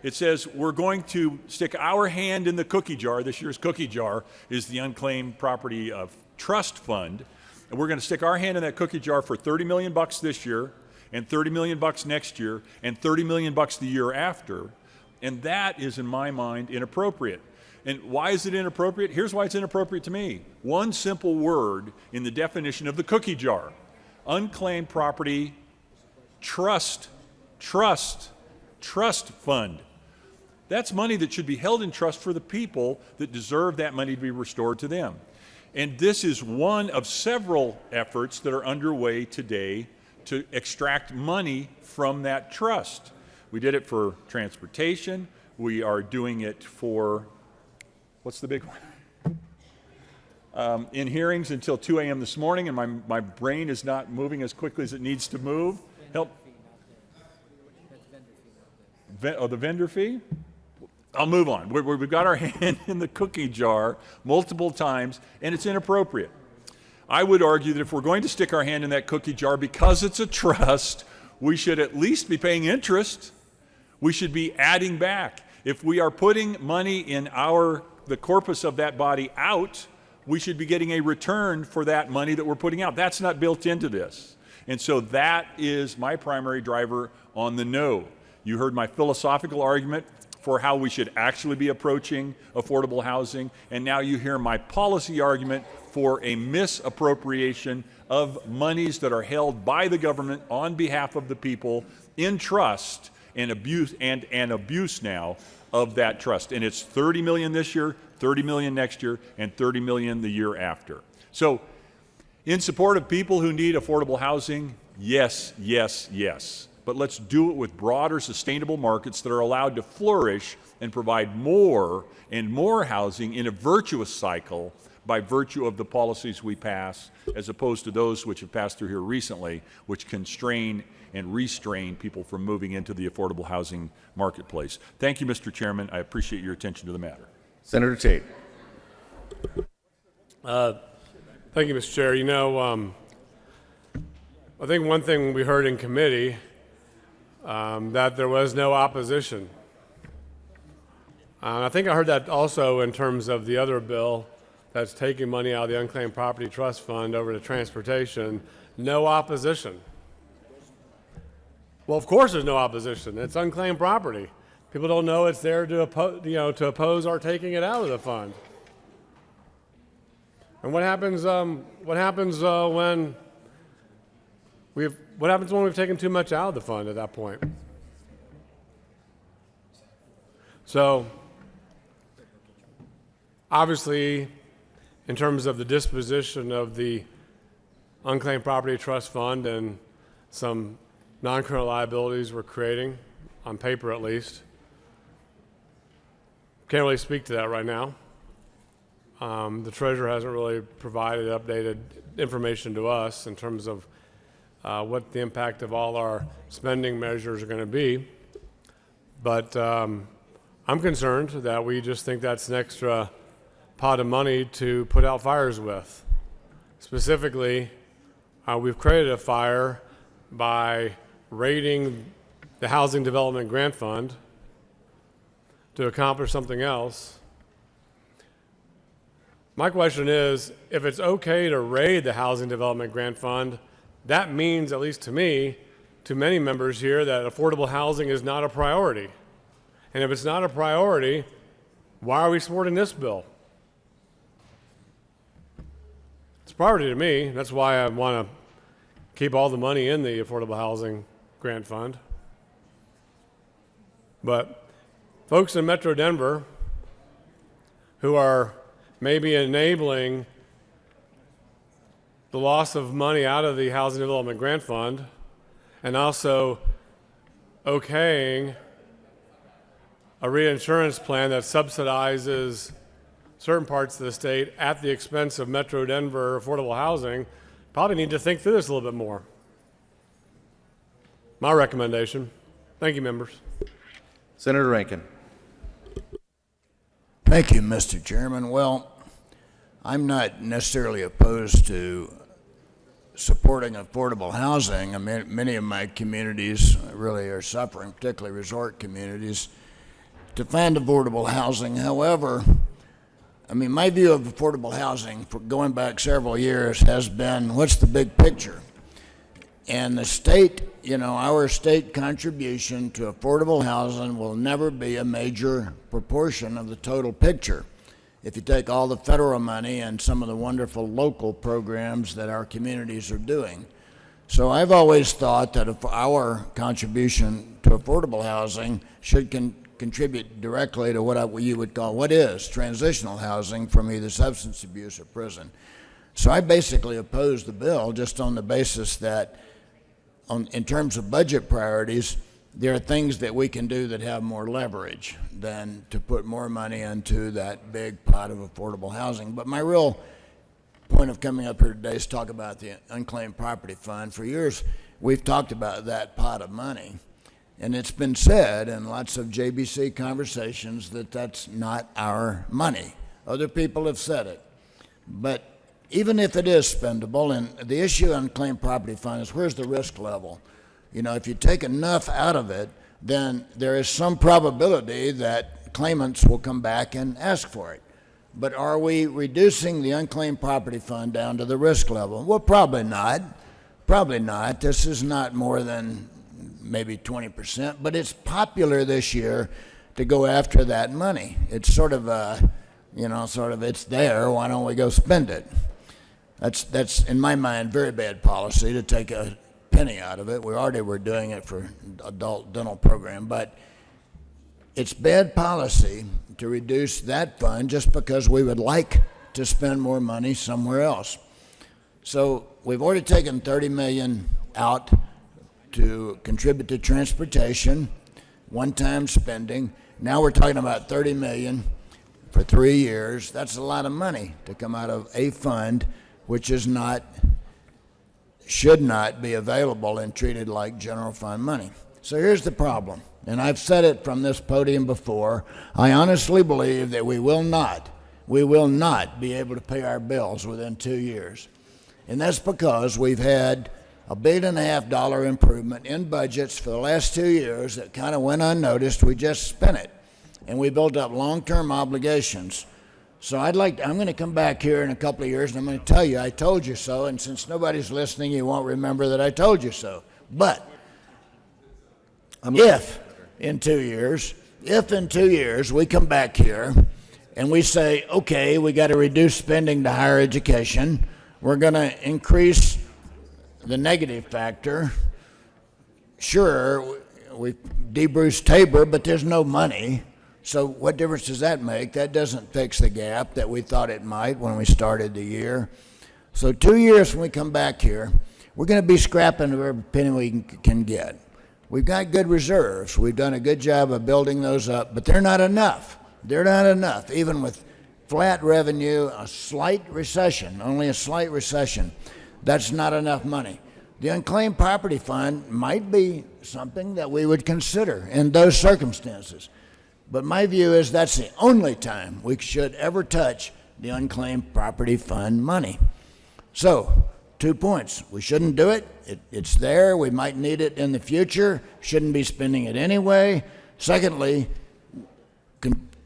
It says we're going to stick our hand in the cookie jar. This year's cookie jar is the Unclaimed Property Trust Fund. And we're going to stick our hand in that cookie jar for $30 million this year, and $30 million next year, and $30 million the year after. And that is, in my mind, inappropriate. And why is it inappropriate? Here's why it's inappropriate to me. One simple word in the definition of the cookie jar: Unclaimed Property Trust Fund. That's money that should be held in trust for the people that deserve that money to be restored to them. And this is one of several efforts that are underway today to extract money from that trust. We did it for transportation. We are doing it for, what's the big one? In hearings until 2 a.m. this morning, and my brain is not moving as quickly as it needs to move. Help. The vendor fee? I'll move on. We've got our hand in the cookie jar multiple times, and it's inappropriate. I would argue that if we're going to stick our hand in that cookie jar because it's a trust, we should at least be paying interest. We should be adding back. If we are putting money in the corpus of that body out, we should be getting a return for that money that we're putting out. That's not built into this. And so that is my primary driver on the no. You heard my philosophical argument for how we should actually be approaching affordable housing, and now you hear my policy argument for a misappropriation of monies that are held by the government on behalf of the people in trust and abuse now of that trust. And it's $30 million this year, $30 million next year, and $30 million the year after. So in support of people who need affordable housing, yes, yes, yes. But let's do it with broader, sustainable markets that are allowed to flourish and provide more and more housing in a virtuous cycle by virtue of the policies we pass, as opposed to those which have passed through here recently, which constrain and restrain people from moving into the affordable housing marketplace. Thank you, Mr. Chairman. I appreciate your attention to the matter. Senator Tate. Thank you, Mr. Chair. You know, I think one thing we heard in committee, that there was no opposition. I think I heard that also in terms of the other bill that's taking money out of the Unclaimed Property Trust Fund over to transportation. No opposition. Well, of course there's no opposition. It's unclaimed property. People don't know it's there to oppose our taking it out of the fund. And what happens when we've taken too much out of the fund at that point? So, obviously, in terms of the disposition of the Unclaimed Property Trust Fund and some non-current liabilities we're creating, on paper at least, can't really speak to that right now. The treasurer hasn't really provided updated information to us in terms of what the impact of all our spending measures are going to be. But I'm concerned that we just think that's an extra pot of money to put out fires with. Specifically, we've created a fire by raiding the Housing Development Grant Fund to accomplish something else. My question is, if it's okay to raid the Housing Development Grant Fund, that means, at least to me, to many members here, that affordable housing is not a priority. And if it's not a priority, why are we supporting this bill? It's a priority to me. That's why I want to keep all the money in the Affordable Housing Grant Fund. But folks in Metro Denver who are maybe enabling the loss of money out of the Housing Development Grant Fund and also okaying a reinsurance plan that subsidizes certain parts of the state at the expense of Metro Denver affordable housing, probably need to think through this a little bit more. My recommendation. Thank you, members. Senator Rankin. Thank you, Mr. Chairman. Well, I'm not necessarily opposed to supporting affordable housing. I mean, many of my communities really are suffering, particularly resort communities, to find affordable housing. However, I mean, my view of affordable housing for going back several years has been, what's the big picture? And the state, our state contribution to affordable housing will never be a major proportion of the total picture. If you take all the federal money and some of the wonderful local programs that our communities are doing. So I've always thought that if our contribution to affordable housing should contribute directly to what you would call, what is transitional housing from either substance abuse or prison. So I basically oppose the bill just on the basis that in terms of budget priorities, there are things that we can do that have more leverage than to put more money into that big pot of affordable housing. But my real point of coming up here today is talk about the Unclaimed Property Fund. For years, we've talked about that pot of money. And it's been said in lots of JBC conversations that that's not our money. Other people have said it. But even if it is spendable, and the issue on Unclaimed Property Fund is where's the risk level? If you take enough out of it, then there is some probability that claimants will come back and ask for it. But are we reducing the unclaimed property fund down to the risk level? Well, probably not. Probably not. This is not more than maybe 20%, but it's popular this year to go after that money. It's sort of it's there, why don't we go spend it? That's in my mind, very bad policy to take a penny out of it. We already were doing it for adult dental program, but it's bad policy to reduce that fund just because we would like to spend more money somewhere else. So we've already taken $30 million out to contribute to transportation, one-time spending. Now we're talking about $30 million for 3 years. That's a lot of money to come out of a fund which is not, should not be available and treated like general fund money. So here's the problem, and I've said it from this podium before. I honestly believe that we will not be able to pay our bills within 2 years. And that's because we've had $1.5 billion improvement in budgets for the last 2 years that kind of went unnoticed. We just spent it, and we built up long-term obligations. So I'm going to come back here in a couple of years, and I'm going to tell you, I told you so, and since nobody's listening, you won't remember that I told you so. But if in 2 years we come back here and we say, okay, we got to reduce spending to higher education, we're going to increase the negative factor. Sure, we de-Bruce Tabor, but there's no money. So what difference does that make? That doesn't fix the gap that we thought it might when we started the year. So 2 years when we come back here, we're going to be scrapping every penny we can get. We've got good reserves. We've done a good job of building those up, but they're not enough. They're not enough. Even with flat revenue, a slight recession, only a slight recession, that's not enough money. The unclaimed property fund might be something that we would consider in those circumstances. But my view is that's the only time we should ever touch the unclaimed property fund money. So, 2 points. We shouldn't do it. It's there. We might need it in the future. Shouldn't be spending it anyway. Secondly,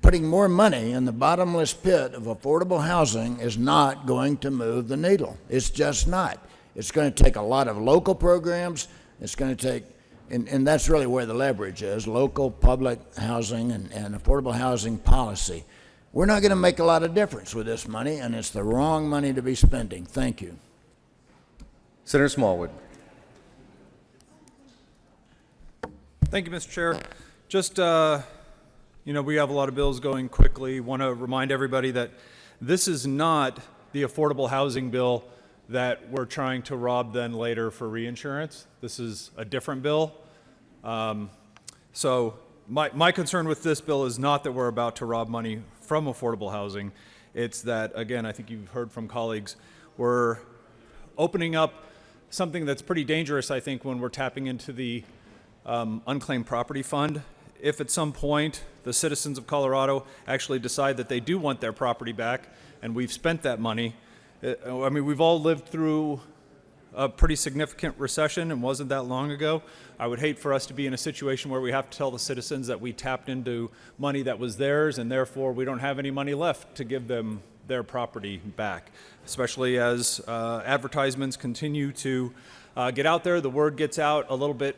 putting more money in the bottomless pit of affordable housing is not going to move the needle. It's just not. It's going to take a lot of local programs. It's going to take, and that's really where the leverage is, local public housing and affordable housing policy. We're not going to make a lot of difference with this money, and it's the wrong money to be spending. Thank you. Senator Smallwood. Thank you, Mr. Chair. Just, we have a lot of bills going quickly. Want to remind everybody that this is not the affordable housing bill that we're trying to rob then later for reinsurance. This is a different bill. So my concern with this bill is not that we're about to rob money from affordable housing. It's that, again, I think you've heard from colleagues, we're opening up something that's pretty dangerous, I think, when we're tapping into the unclaimed property fund. If at some point the citizens of Colorado actually decide that they do want their property back and we've spent that money, I mean, we've all lived through a pretty significant recession and wasn't that long ago. I would hate for us to be in a situation where we have to tell the citizens that we tapped into money that was theirs and therefore we don't have any money left to give them their property back, especially as advertisements continue to get out there. The word gets out a little bit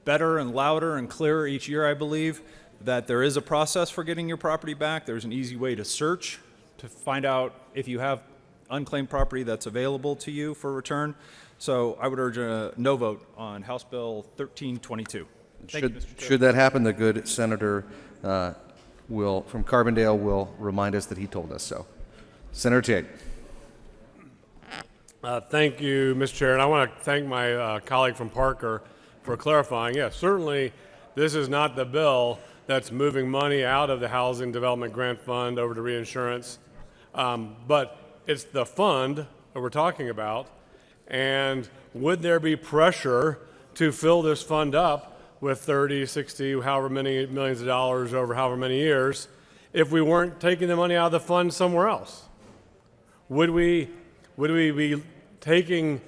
better and louder and clearer each year, I believe, that there is a process for getting your property back. There's an easy way to search to find out if you have unclaimed property that's available to you for return. So I would urge a no vote on House Bill 1322. Thank you, Mr. Chair. Should that happen, the good senator from Carbondale will remind us that he told us so. Senator Tate. Thank you, Mr. Chair, and I want to thank my colleague from Parker for clarifying. Yes, certainly this is not the bill that's moving money out of the Housing Development Grant Fund over to reinsurance, but it's the fund that we're talking about. And would there be pressure to fill this fund up with 30, 60, however many millions of dollars over however many years if we weren't taking the money out of the fund somewhere else? Would we be taking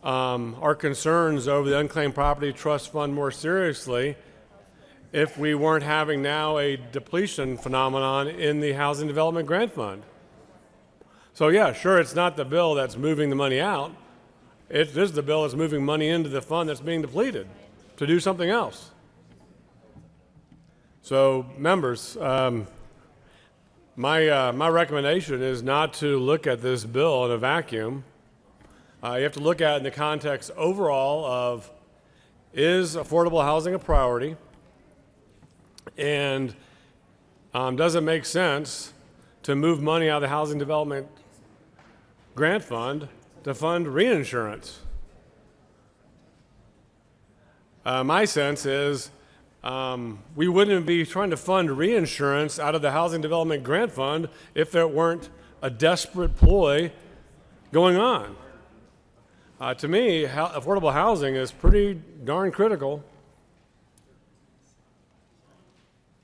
our concerns over the unclaimed property trust fund more seriously if we weren't having now a depletion phenomenon in the Housing Development Grant Fund. So yeah, sure, it's not the bill that's moving the money out. It is the bill that's moving money into the fund that's being depleted to do something else. So members, my recommendation is not to look at this bill in a vacuum. You have to look at it in the context overall of, is affordable housing a priority? And does it make sense to move money out of the Housing Development Grant Fund to fund reinsurance? My sense is we wouldn't be trying to fund reinsurance out of the Housing Development Grant Fund if there weren't a desperate ploy going on. To me, affordable housing is pretty darn critical.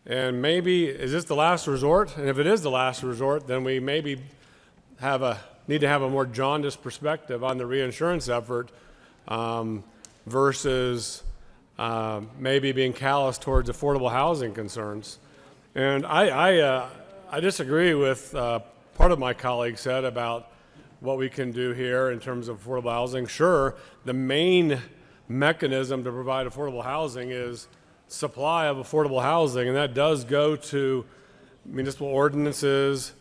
And maybe, is this the last resort? And if it is the last resort, then we maybe need to have a more jaundiced perspective on the reinsurance effort versus maybe being callous towards affordable housing concerns. And I disagree with part of my colleagues said about what we can do here in terms of affordable housing. Sure, the main mechanism to provide affordable housing is supply of affordable housing, and that does go to municipal ordinances,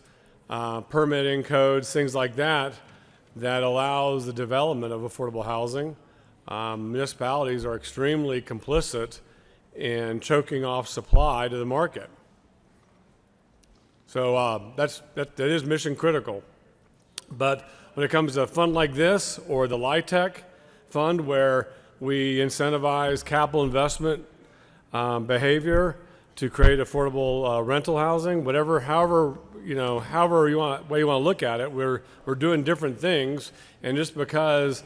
permitting codes, things like that, that allows the development of affordable housing. Municipalities are extremely complicit in choking off supply to the market. So that is mission critical. But when it comes to a fund like this or the LIHTC fund where we incentivize capital investment behavior to create affordable rental housing, however you want to look at it, we're doing different things. And just because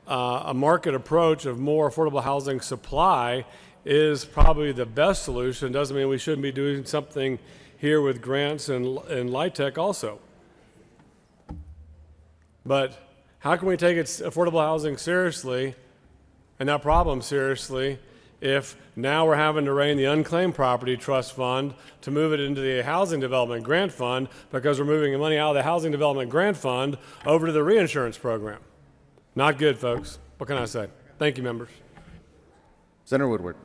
a market approach of more affordable housing supply is probably the best solution doesn't mean we shouldn't be doing something here with grants and LIHTC also. But how can we take affordable housing seriously and that problem seriously if now we're having to rein the Unclaimed Property Trust Fund to move it into the Housing Development Grant Fund because we're moving the money out of the Housing Development Grant Fund over to the reinsurance program? Not good, folks. What can I say? Thank you, members. Senator Woodward.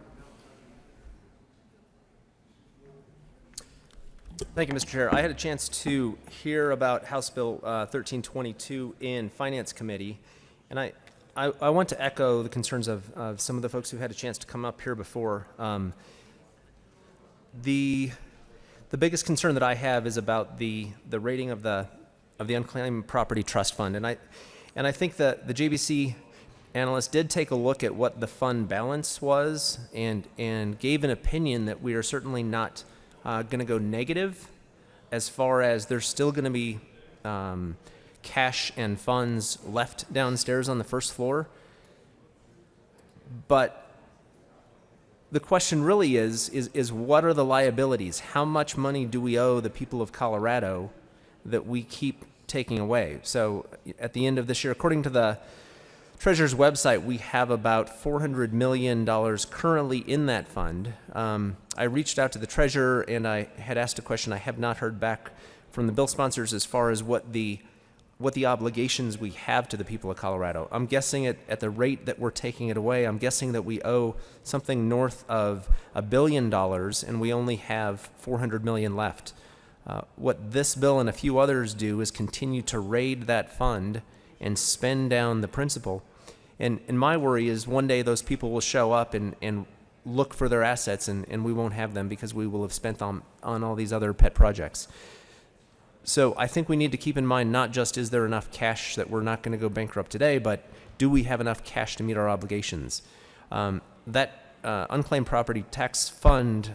Thank you, Mr. Chair. I had a chance to hear about House Bill 1322 in Finance Committee, and I want to echo the concerns of some of the folks who had a chance to come up here before. The biggest concern that I have is about the rating of the Unclaimed Property Trust Fund, and I think that the JBC analyst did take a look at what the fund balance was and gave an opinion that we are certainly not going to go negative as far as there's still going to be cash and funds left downstairs on the first floor. But the question really is what are the liabilities? How much money do we owe the people of Colorado that we keep taking away? So at the end of this year, according to the Treasurer's website, we have about $400 million currently in that fund. I reached out to the Treasurer and I had asked a question. I have not heard back from the bill sponsors as far as what the obligations we have to the people of Colorado. I'm guessing at the rate that we're taking it away, I'm guessing that we owe something north of $1 billion and we only have $400 million left. What this bill and a few others do is continue to raid that fund and spend down the principal. And my worry is one day those people will show up and look for their assets and we won't have them because we will have spent on all these other pet projects. So I think we need to keep in mind not just is there enough cash that we're not going to go bankrupt today, but do we have enough cash to meet our obligations? That unclaimed property tax fund,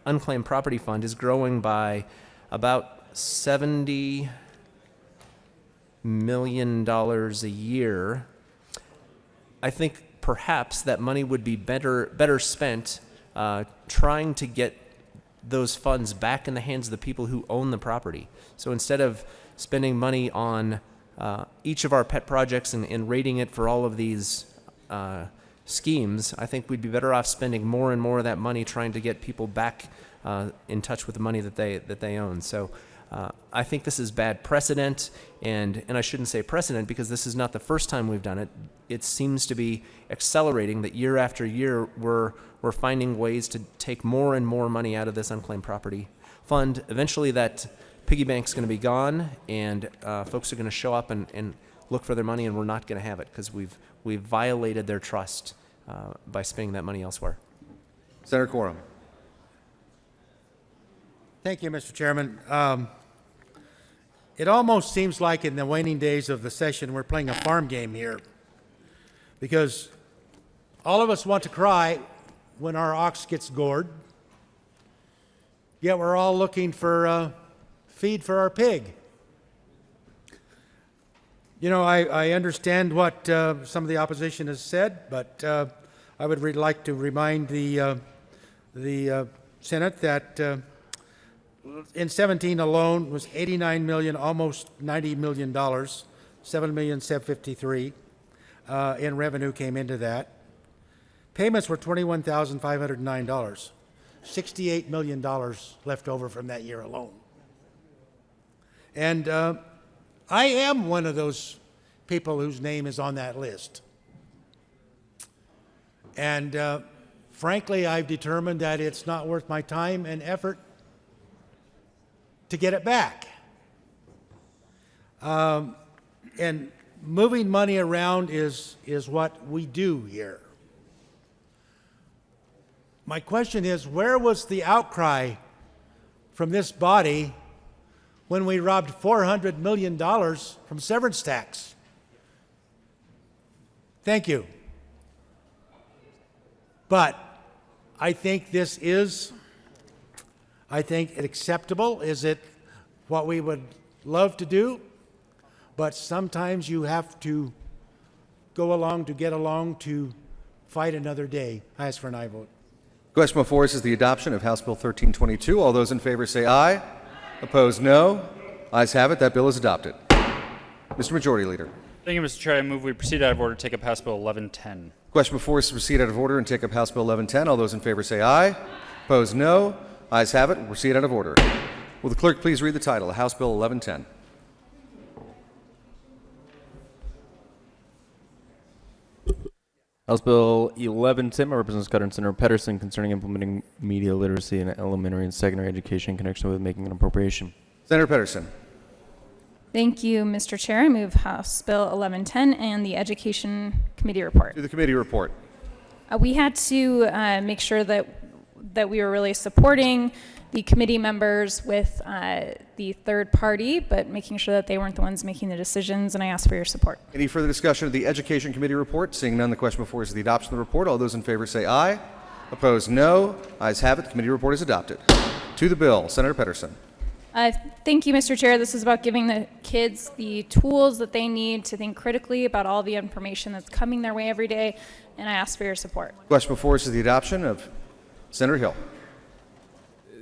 unclaimed property fund is growing by about $70 million a year. I think perhaps that money would be better spent trying to get those funds back in the hands of the people who own the property. So instead of spending money on each of our pet projects and rating it for all of these schemes, I think we'd be better off spending more and more of that money trying to get people back in touch with the money that they own. So I think this is bad precedent, and I shouldn't say precedent because this is not the first time we've done it. It seems to be accelerating that year after year we're finding ways to take more and more money out of this unclaimed property fund. Eventually that piggy bank's going to be gone, and folks are going to show up and look for their money, and we're not going to have it because we've violated their trust by spending that money elsewhere. Senator Quorum. Thank you, Mr. Chairman. It almost seems like in the waning days of the session we're playing a farm game here, because all of us want to cry when our ox gets gored, yet we're all looking for feed for our pig. You know, I understand what some of the opposition has said, but I would like to remind the Senate that in 17 alone was 89 million, almost 90 million dollars, 7,753,000 in revenue came into that. Payments were $21,509, $68 million left over from that year alone. And I am one of those people whose name is on that list. And frankly, I've determined that it's not worth my time and effort to get it back. And moving money around is what we do here. My question is, where was the outcry from this body when we robbed $400 million from severance tax? Thank you. But I think this is, acceptable. Is it what we would love to do? But sometimes you have to go along to get along to fight another day. I ask for an aye vote. Question before us is the adoption of House Bill 1322. All those in favor say aye. Opposed, no. Ayes have it. That bill is adopted. Mr. Majority Leader. Thank you, Mr. Chair. I move we proceed out of order to take up House Bill 1110. Question before us is to proceed out of order and take up House Bill 1110. All those in favor say aye. Opposed, no. Ayes have it. We'll proceed out of order. Will the clerk please read the title of House Bill 1110? House Bill 1110 by Representatives Cutter and Senator Pedersen concerning implementing media literacy in elementary and secondary education in connection with making an appropriation. Senator Pedersen. Thank you, Mr. Chair. I move House Bill 1110 and the Education Committee report. To the committee report. We had to make sure that we were really supporting the committee members with the third party, but making sure that they weren't the ones making the decisions, and I ask for your support. Any further discussion of the Education Committee report? Seeing none, the question before us is the adoption of the report. All those in favor say aye. Opposed, no. Ayes have it. The committee report is adopted. To the bill, Senator Pedersen. Thank you, Mr. Chair. This is about giving the kids the tools that they need to think critically about all the information that's coming their way every day, and I ask for your support. Question before us is the adoption of Senator Hill.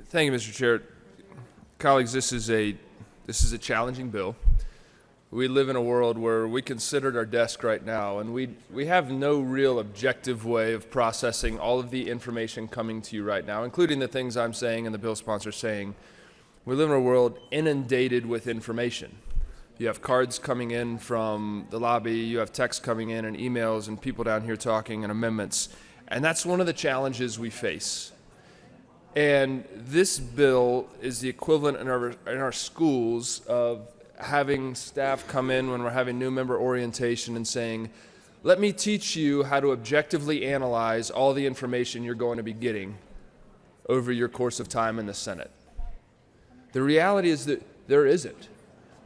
Thank you, Mr. Chair. Colleagues, this is a challenging bill. We live in a world where we can sit at our desk right now, and we have no real objective way of processing all of the information coming to you right now, including the things I'm saying and the bill sponsor saying. We live in a world inundated with information. You have cards coming in from the lobby, you have texts coming in and emails and people down here talking and amendments. And that's one of the challenges we face. And this bill is the equivalent in our schools of having staff come in when we're having new member orientation and saying, let me teach you how to objectively analyze all the information you're going to be getting over your course of time in the Senate. The reality is that there isn't.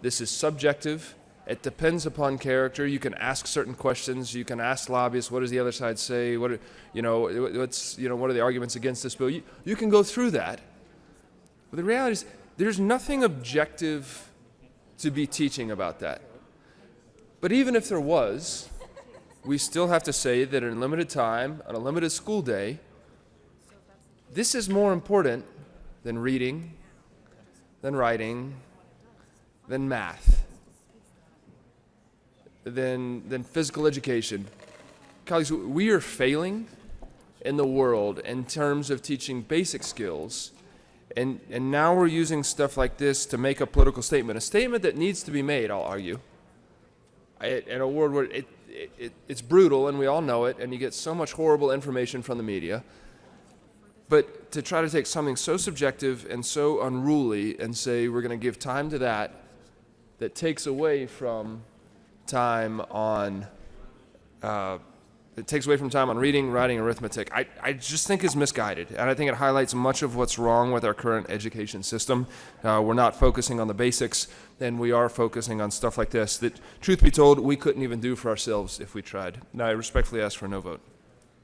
This is subjective. It depends upon character. You can ask certain questions. You can ask lobbyists, what does the other side say? What are the arguments against this bill? You can go through that. But the reality is there's nothing objective to be teaching about that. But even if there was, we still have to say that in limited time, on a limited school day, this is more important than reading, than writing, than math, than physical education. colleagues, we are failing in the world in terms of teaching basic skills. And now we're using stuff like this to make a political statement, a statement that needs to be made, I'll argue, in a world where it's brutal and we all know it, and you get so much horrible information from the media. But to try to take something so subjective and so unruly and say we're going to give time to that takes away from time on reading, writing, arithmetic, I just think is misguided. And I think it highlights much of what's wrong with our current education system. We're not focusing on the basics, and we are focusing on stuff like this that, truth be told, we couldn't even do for ourselves if we tried. Now, I respectfully ask for a no vote.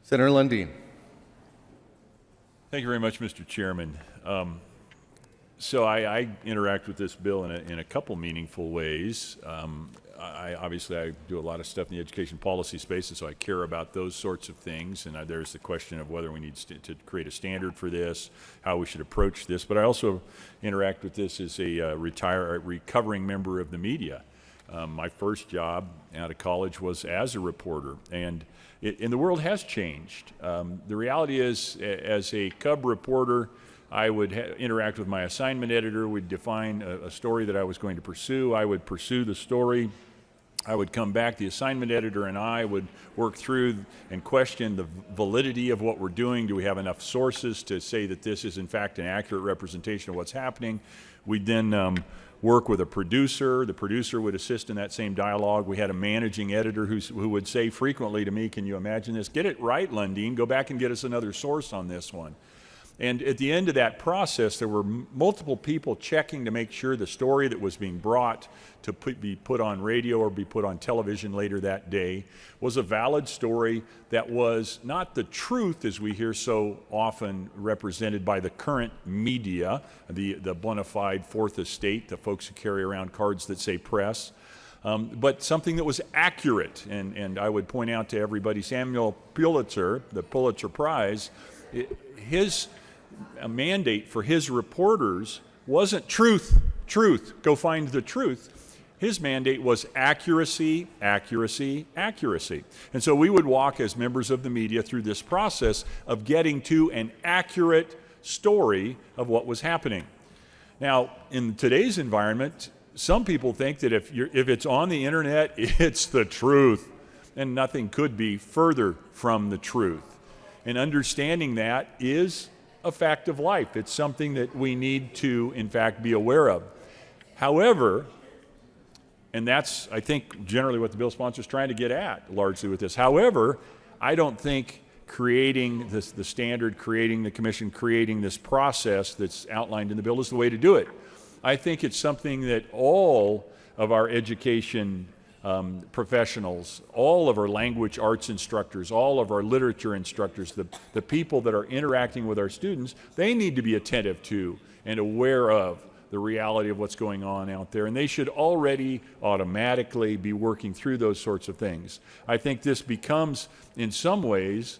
Senator Lundin. Thank you very much, Mr. Chairman. So I interact with this bill in a couple meaningful ways. Obviously I do a lot of stuff in the education policy space, and so I care about those sorts of things. And there's the question of whether we need to create a standard for this, how we should approach this. But I also interact with this as a recovering member of the media. My first job out of college was as a reporter, and the world has changed. The reality is, as a cub reporter, I would interact with my assignment editor. We'd define a story that I was going to pursue. I would pursue the story. I would come back. The assignment editor and I would work through and question the validity of what we're doing. Do we have enough sources to say that this is, in fact, an accurate representation of what's happening? We'd then work with a producer. The producer would assist in that same dialogue. We had a managing editor who would say frequently to me, "Can you imagine this? Get it right, Lundin. Go back and get us another source on this one." And at the end of that process, there were multiple people checking to make sure the story that was being brought to be put on radio or be put on television later that day was a valid story that was not the truth, as we hear so often represented by the current media, the bona fide fourth estate, the folks who carry around cards that say press, but something that was accurate. And I would point out to everybody, Samuel Pulitzer, the Pulitzer Prize, his mandate for his reporters wasn't truth, go find the truth. His mandate was accuracy, accuracy, accuracy. And so we would walk as members of the media through this process of getting to an accurate story of what was happening. Now, in today's environment, some people think that if it's on the internet, it's the truth, and nothing could be further from the truth. And understanding that is a fact of life. It's something that we need to, in fact, be aware of. However, and that's, I think, generally what the bill sponsor is trying to get at, largely with this. However, I don't think creating the standard, creating the commission, creating this process that's outlined in the bill is the way to do it. I think it's something that all of our education professionals, all of our language arts instructors, all of our literature instructors, the people that are interacting with our students, they need to be attentive to and aware of the reality of what's going on out there, and they should already automatically be working through those sorts of things. I think this becomes, in some ways,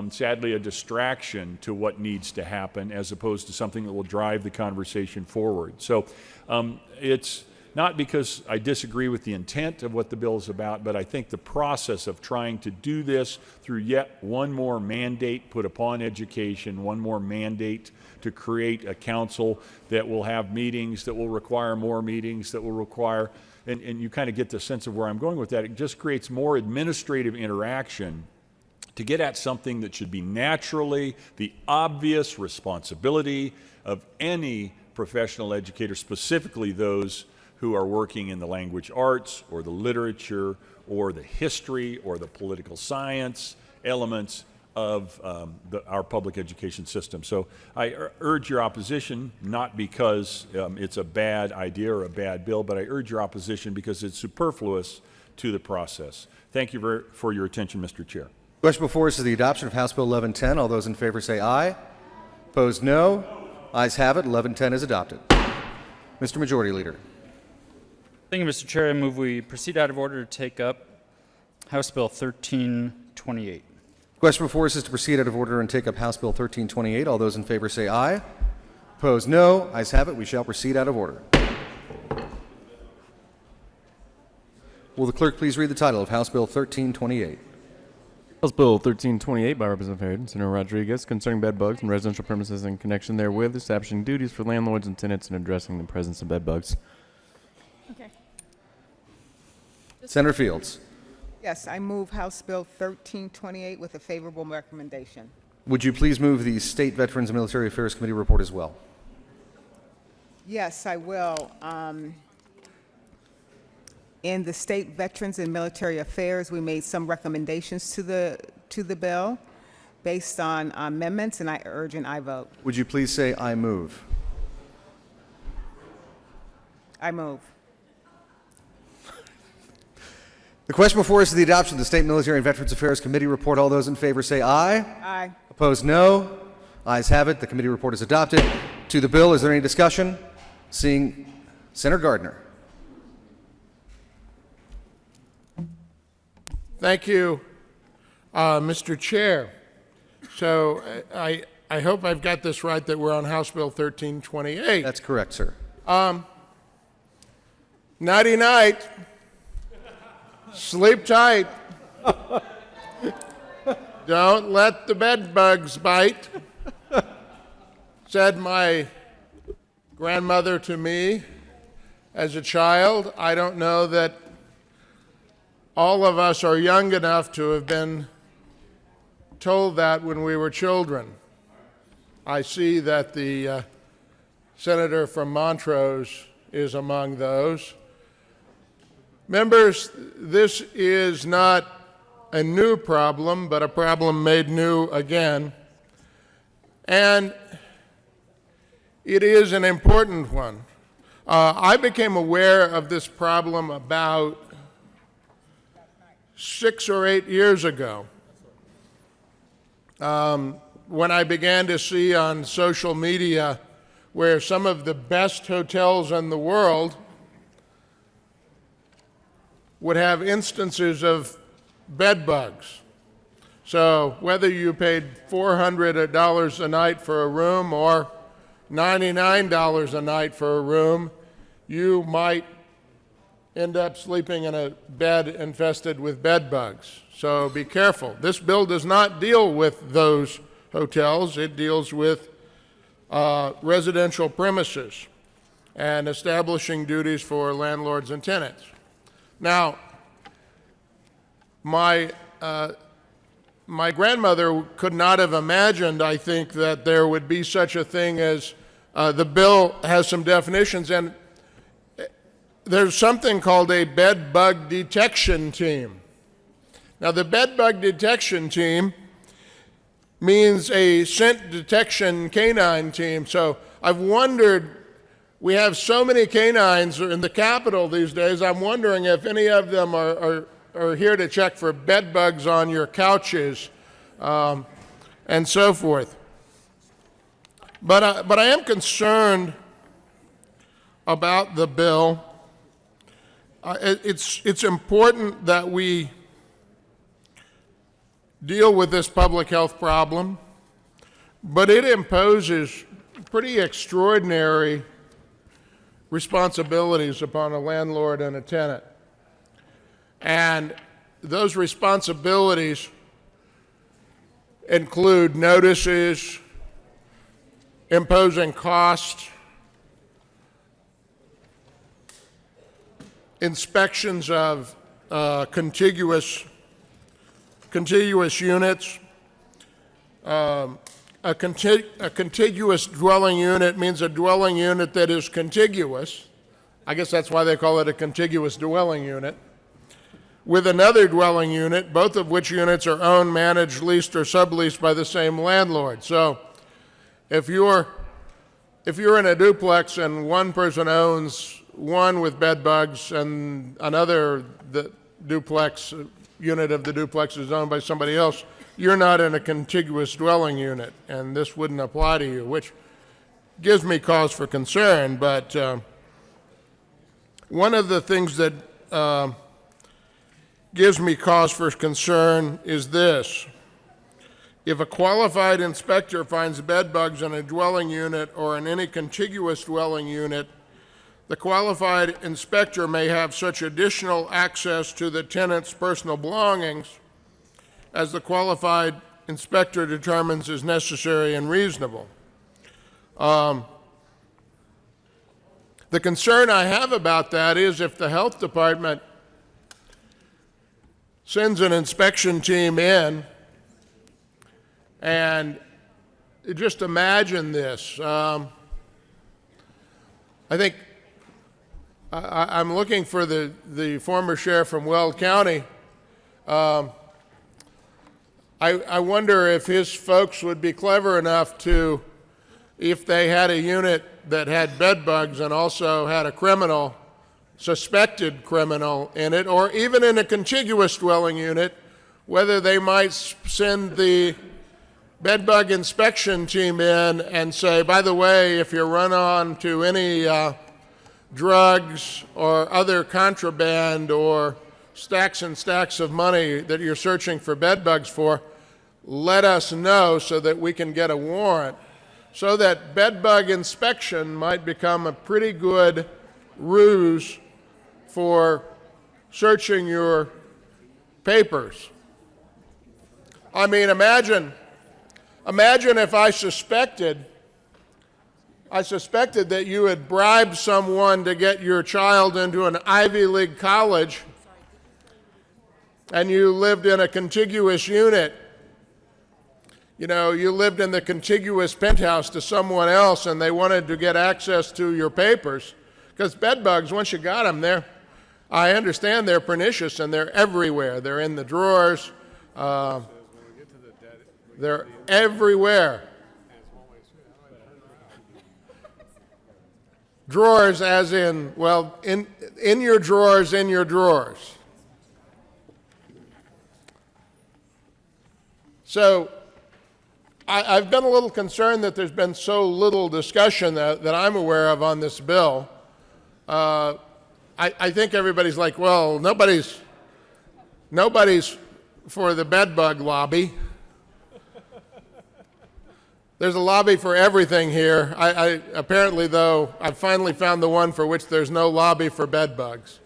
sadly, a distraction to what needs to happen as opposed to something that will drive the conversation forward. So it's not because I disagree with the intent of what the bill is about, but I think the process of trying to do this through yet one more mandate put upon education, one more mandate to create a council that will have meetings, that will require more meetings, that will require, and you kind of get the sense of where I'm going with that. It just creates more administrative interaction to get at something that should be naturally the obvious responsibility of any professional educator, specifically those who are working in the language arts or the literature or the history or the political science elements of our public education system. So I urge your opposition, not because it's a bad idea or a bad bill, but I urge your opposition because it's superfluous to the process. Thank you for your attention, Mr. Chair. Question before us is the adoption of House Bill 1110. All those in favor say aye. Opposed, no. Ayes have it. 1110 is adopted. Mr. Majority Leader. Thank you, Mr. Chair. I move we proceed out of order to take up House Bill 1328. Question before us is to proceed out of order and take up House Bill 1328. All those in favor say aye. Opposed, no. Ayes have it. We shall proceed out of order. Will the clerk please read the title of House Bill 1328? House Bill 1328 by Representative Harrington, Senator Rodriguez, concerning bed bugs in residential premises in connection therewith, establishing duties for landlords and tenants and addressing the presence of bed bugs. Okay. Senator Fields. Yes, I move House Bill 1328 with a favorable recommendation. Would you please move the State Veterans and Military Affairs Committee report as well? Yes, I will. In the State Veterans and Military Affairs, we made some recommendations to the bill based on amendments, and I urge an aye vote. Would you please say I move? I move. The question before us is the adoption of the State Military and Veterans Affairs Committee report. All those in favor say aye. Aye. Opposed, no. Ayes have it. The committee report is adopted. To the bill, is there any discussion? Seeing Senator Gardner. Thank you, Mr. Chair. So I hope I've got this right that we're on House Bill 1328. That's correct, sir. Nighty night. Sleep tight. Don't let the bed bugs bite, said my grandmother to me as a child. I don't know that all of us are young enough to have been told that when we were children. I see that the senator from Montrose is among those. Members, this is not a new problem, but a problem made new again. And it is an important one. I became aware of this problem about 6 or 8 years ago, when I began to see on social media where some of the best hotels in the world would have instances of bed bugs. So whether you paid $400 a night for a room or $99 a night for a room, you might end up sleeping in a bed infested with bed bugs. So be careful. This bill does not deal with those hotels. It deals with residential premises and establishing duties for landlords and tenants. Now, my grandmother could not have imagined, I think, that there would be such a thing as the bill has some definitions, and there's something called a bed bug detection team. Now, the bed bug detection team means a scent detection canine team. So I've wondered, we have so many canines in the Capitol these days, I'm wondering if any of them are here to check for bed bugs on your couches and so forth. But I am concerned about the bill. It's important that we deal with this public health problem, but it imposes pretty extraordinary responsibilities upon a landlord and a tenant. And those responsibilities include notices, imposing costs, inspections of contiguous units. A contiguous dwelling unit means a dwelling unit that is contiguous. I guess that's why they call it a contiguous dwelling unit. With another dwelling unit, both of which units are owned, managed, leased, or subleased by the same landlord. So if you're in a duplex and one person owns one with bed bugs and another duplex unit of the duplex is owned by somebody else, you're not in a contiguous dwelling unit, and this wouldn't apply to you, which gives me cause for concern. But one of the things that gives me cause for concern is this. If a qualified inspector finds bed bugs in a dwelling unit or in any contiguous dwelling unit, the qualified inspector may have such additional access to the tenant's personal belongings as the qualified inspector determines is necessary and reasonable. The concern I have about that is if the health department sends an inspection team in, and just imagine this. I think I'm looking for the former sheriff from Weld County. I wonder if his folks would be clever enough to, if they had a unit that had bed bugs and also had a criminal, suspected criminal in it, or even in a contiguous dwelling unit, whether they might send the bed bug inspection team in and say, by the way, if you run on to any drugs or other contraband or stacks and stacks of money that you're searching for bed bugs for, let us know so that we can get a warrant, so that bed bug inspection might become a pretty good ruse for searching your papers. I mean, imagine if I suspected that you had bribed someone to get your child into an Ivy League college, and you lived in a contiguous unit. You know, you lived in the contiguous penthouse to someone else, and they wanted to get access to your papers. Because bed bugs, once you got them, I understand they're pernicious, and they're everywhere. They're in the drawers. They're everywhere. Drawers as in, well, in your drawers, in your drawers. So I've been a little concerned that there's been so little discussion that I'm aware of on this bill. I think everybody's like, well, nobody's for the bed bug lobby. There's a lobby for everything here. Apparently, though, I've finally found the one for which there's no lobby for bed bugs.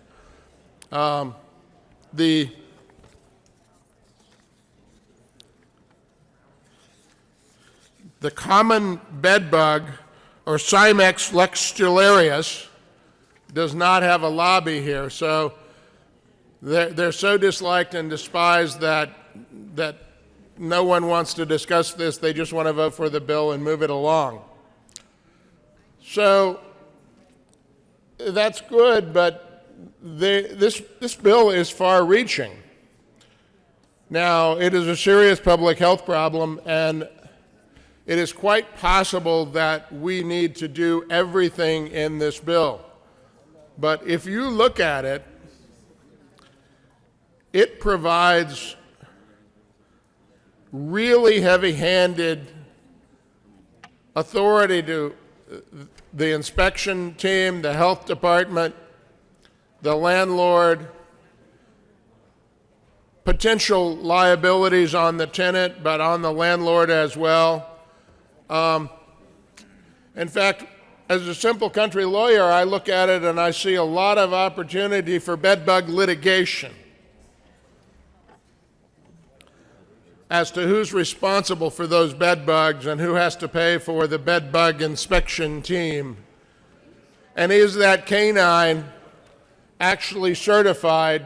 The common bed bug, or Cymex lexularius, does not have a lobby here. So they're so disliked and despised that no one wants to discuss this. They just want to vote for the bill and move it along. So that's good, but this bill is far-reaching. Now, it is a serious public health problem, and it is quite possible that we need to do everything in this bill. But if you look at it, it provides really heavy-handed authority to the inspection team, the health department, the landlord, potential liabilities on the tenant, but on the landlord as well. In fact, as a simple country lawyer, I look at it and I see a lot of opportunity for bed bug litigation as to who's responsible for those bed bugs and who has to pay for the bed bug inspection team. And is that canine actually certified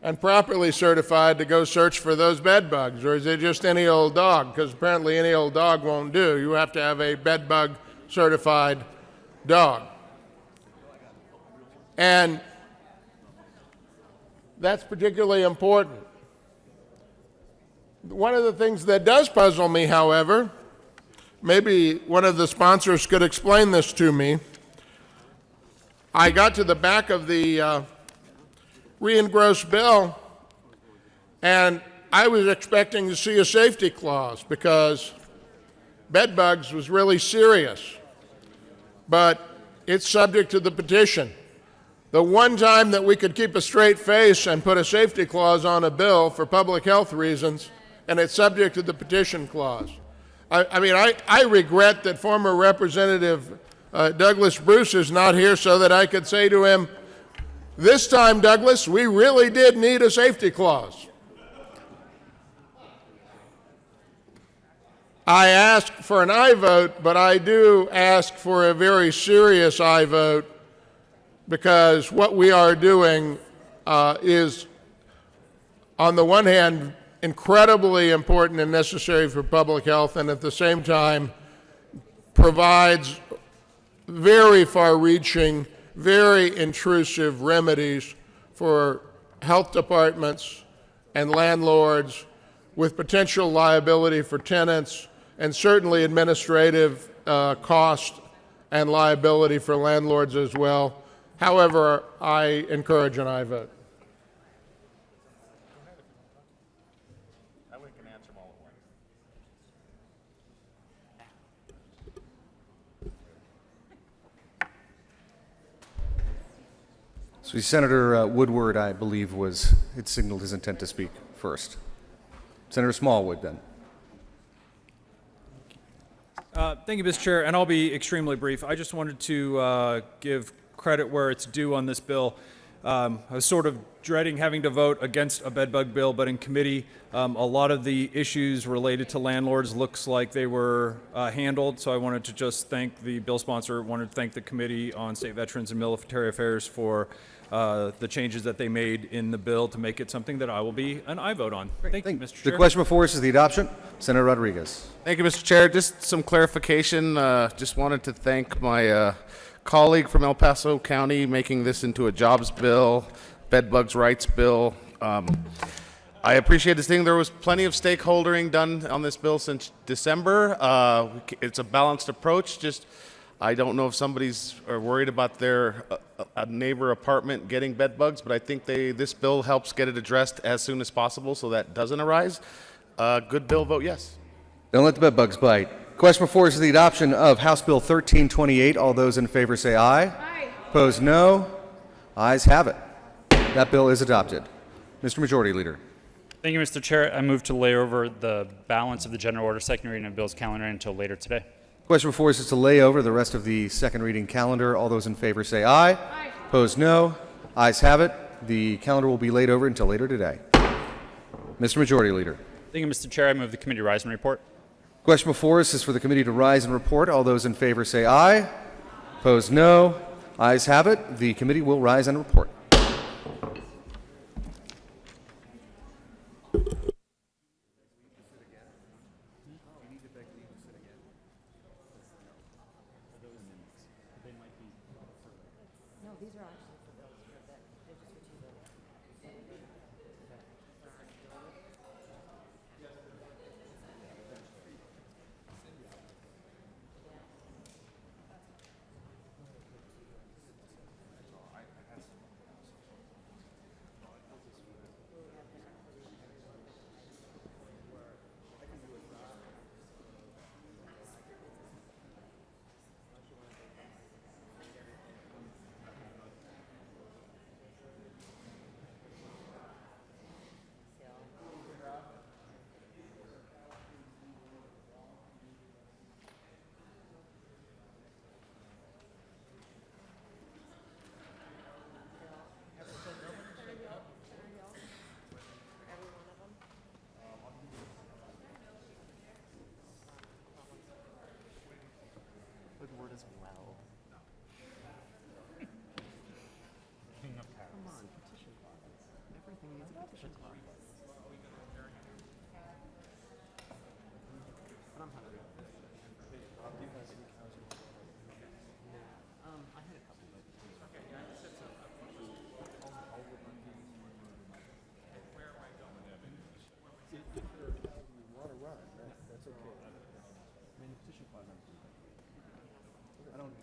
and properly certified to go search for those bed bugs, or is it just any old dog? Because apparently any old dog won't do. You have to have a bed bug certified dog. And that's particularly important. One of the things that does puzzle me, however, maybe one of the sponsors could explain this to me. I got to the back of the re-engrossed bill, and I was expecting to see a safety clause because bed bugs was really serious, but it's subject to the petition. The one time that we could keep a straight face and put a safety clause on a bill for public health reasons, and it's subject to the petition clause. I regret that former Representative Douglas Bruce is not here so that I could say to him, this time, Douglas, we really did need a safety clause. I ask for an aye vote, but I do ask for a very serious aye vote because what we are doing is, on the one hand, incredibly important and necessary for public health, and at the same time provides very far-reaching, very intrusive remedies for health departments and landlords with potential liability for tenants and certainly administrative cost and liability for landlords as well. However, I encourage an aye vote. So Senator Woodward, I believe, had signaled his intent to speak first. Senator Smallwood, then. Thank you, Mr. Chair, and I'll be extremely brief. I just wanted to give credit where it's due on this bill. I was sort of dreading having to vote against a bedbug bill, but in committee, a lot of the issues related to landlords looks like they were handled, so I wanted to just thank the bill sponsor, wanted to thank the Committee on State Veterans and Military Affairs for the changes that they made in the bill to make it something that I will be an aye vote on. Thank you, Mr. Chair. The question before us is the adoption. Senator Rodriguez. Thank you, Mr. Chair. Just some clarification. Just wanted to thank my colleague from El Paso County making this into a jobs bill, bedbugs rights bill. I appreciate this thing. There was plenty of stakeholdering done on this bill since December. It's a balanced approach. Just I don't know if somebody's worried about their a neighbor apartment getting bedbugs, but I think this bill helps get it addressed as soon as possible so that doesn't arise. Good bill, vote yes. Don't let the bedbugs bite. Question before us is the adoption of House Bill 1328. All those in favor say aye. Aye. Opposed, no. Ayes have it. That bill is adopted. Mr. Majority Leader. Thank you, Mr. Chair. I move to lay over the balance of the general order second reading of bills calendar until later today. Question before us is to lay over the rest of the second reading calendar. All those in favor say aye. Aye. Opposed, no. Ayes have it. The calendar will be laid over until later today. Mr. Majority Leader. Thank you, Mr. Chair. I move the committee rise and report. Question before us is for the committee to rise and report. All those in favor say aye. Opposed, no. Ayes have it. The committee will rise and report.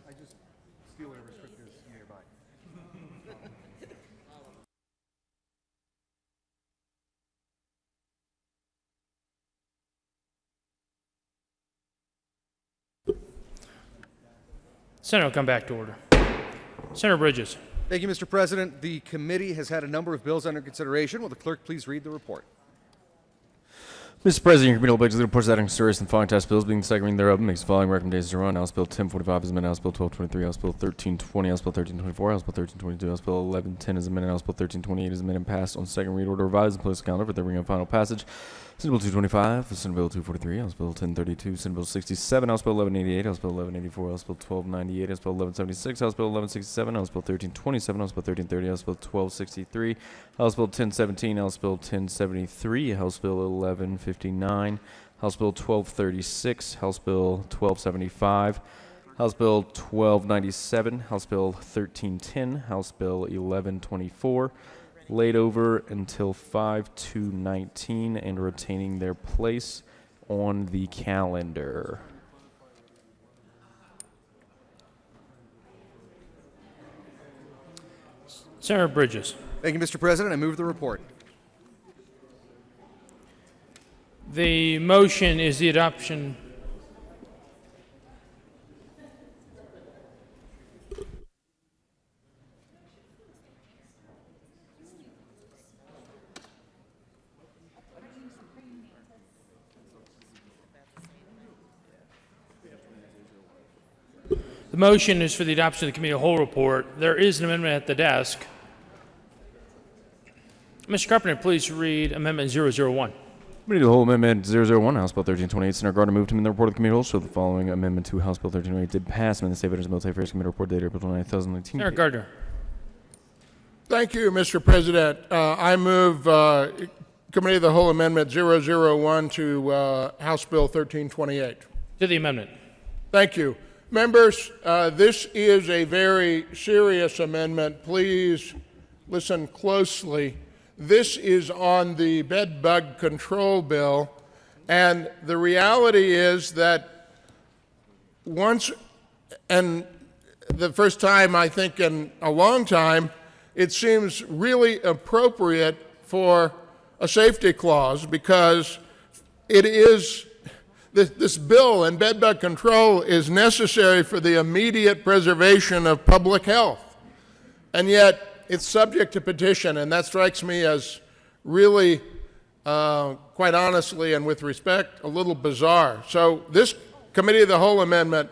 I just steal whatever script is nearby. Senator will come back to order. Senator Bridges. Thank you, Mr. President. The committee has had a number of bills under consideration. Will the clerk please read the report? Mr. President, your committee will budget reports that serious and following task bills being the second reading thereof makes the following recommendations to run. House Bill 1045 is amended. House Bill 1223, House Bill 1320, House Bill 1324, House Bill 1322, House Bill 1110 is amended. House Bill 1328 is amended and passed on second read order revised and placed on calendar for third reading and final passage. Senate Bill 225, Senate Bill 243, House Bill 1032, Senate Bill 67, House Bill 1188, House Bill 1184, House Bill 1298, House Bill 1176, House Bill 1167, House Bill 1327, House Bill 1330, House Bill 1263, House Bill 1017, House Bill 1073, House Bill 1159, House Bill 1236, House Bill 1275, House Bill 1297, House Bill 1310, House Bill 1124, laid over until 5/2/19 and retaining their place on the calendar. Senator Bridges. Thank you, Mr. President. I move the report. The motion is the adoption. The motion is for the adoption of the committee of the whole report. There is an amendment at the desk. Mr. Carpenter, please read Amendment 001. Committee of the whole amendment 001, House Bill 1328. Senator Gardner moved to amend the report of the committee of the whole. So the following amendment to House Bill 1328 did pass. Amendment the State Veterans and Military Affairs Committee report dated April 29, 2019. Senator Gardner. Thank you, Mr. President. I move Committee of the Whole Amendment 001 to House Bill 1328. To the amendment. Thank you. Members, this is a very serious amendment. Please listen closely. This is on the bed bug control bill, and the reality is that once, and the first time I think in a long time, it seems really appropriate for a safety clause because it is, this bill and bed bug control is necessary for the immediate preservation of public health. And yet, it's subject to petition, and that strikes me as really, quite honestly and with respect, a little bizarre. So this Committee of the Whole amendment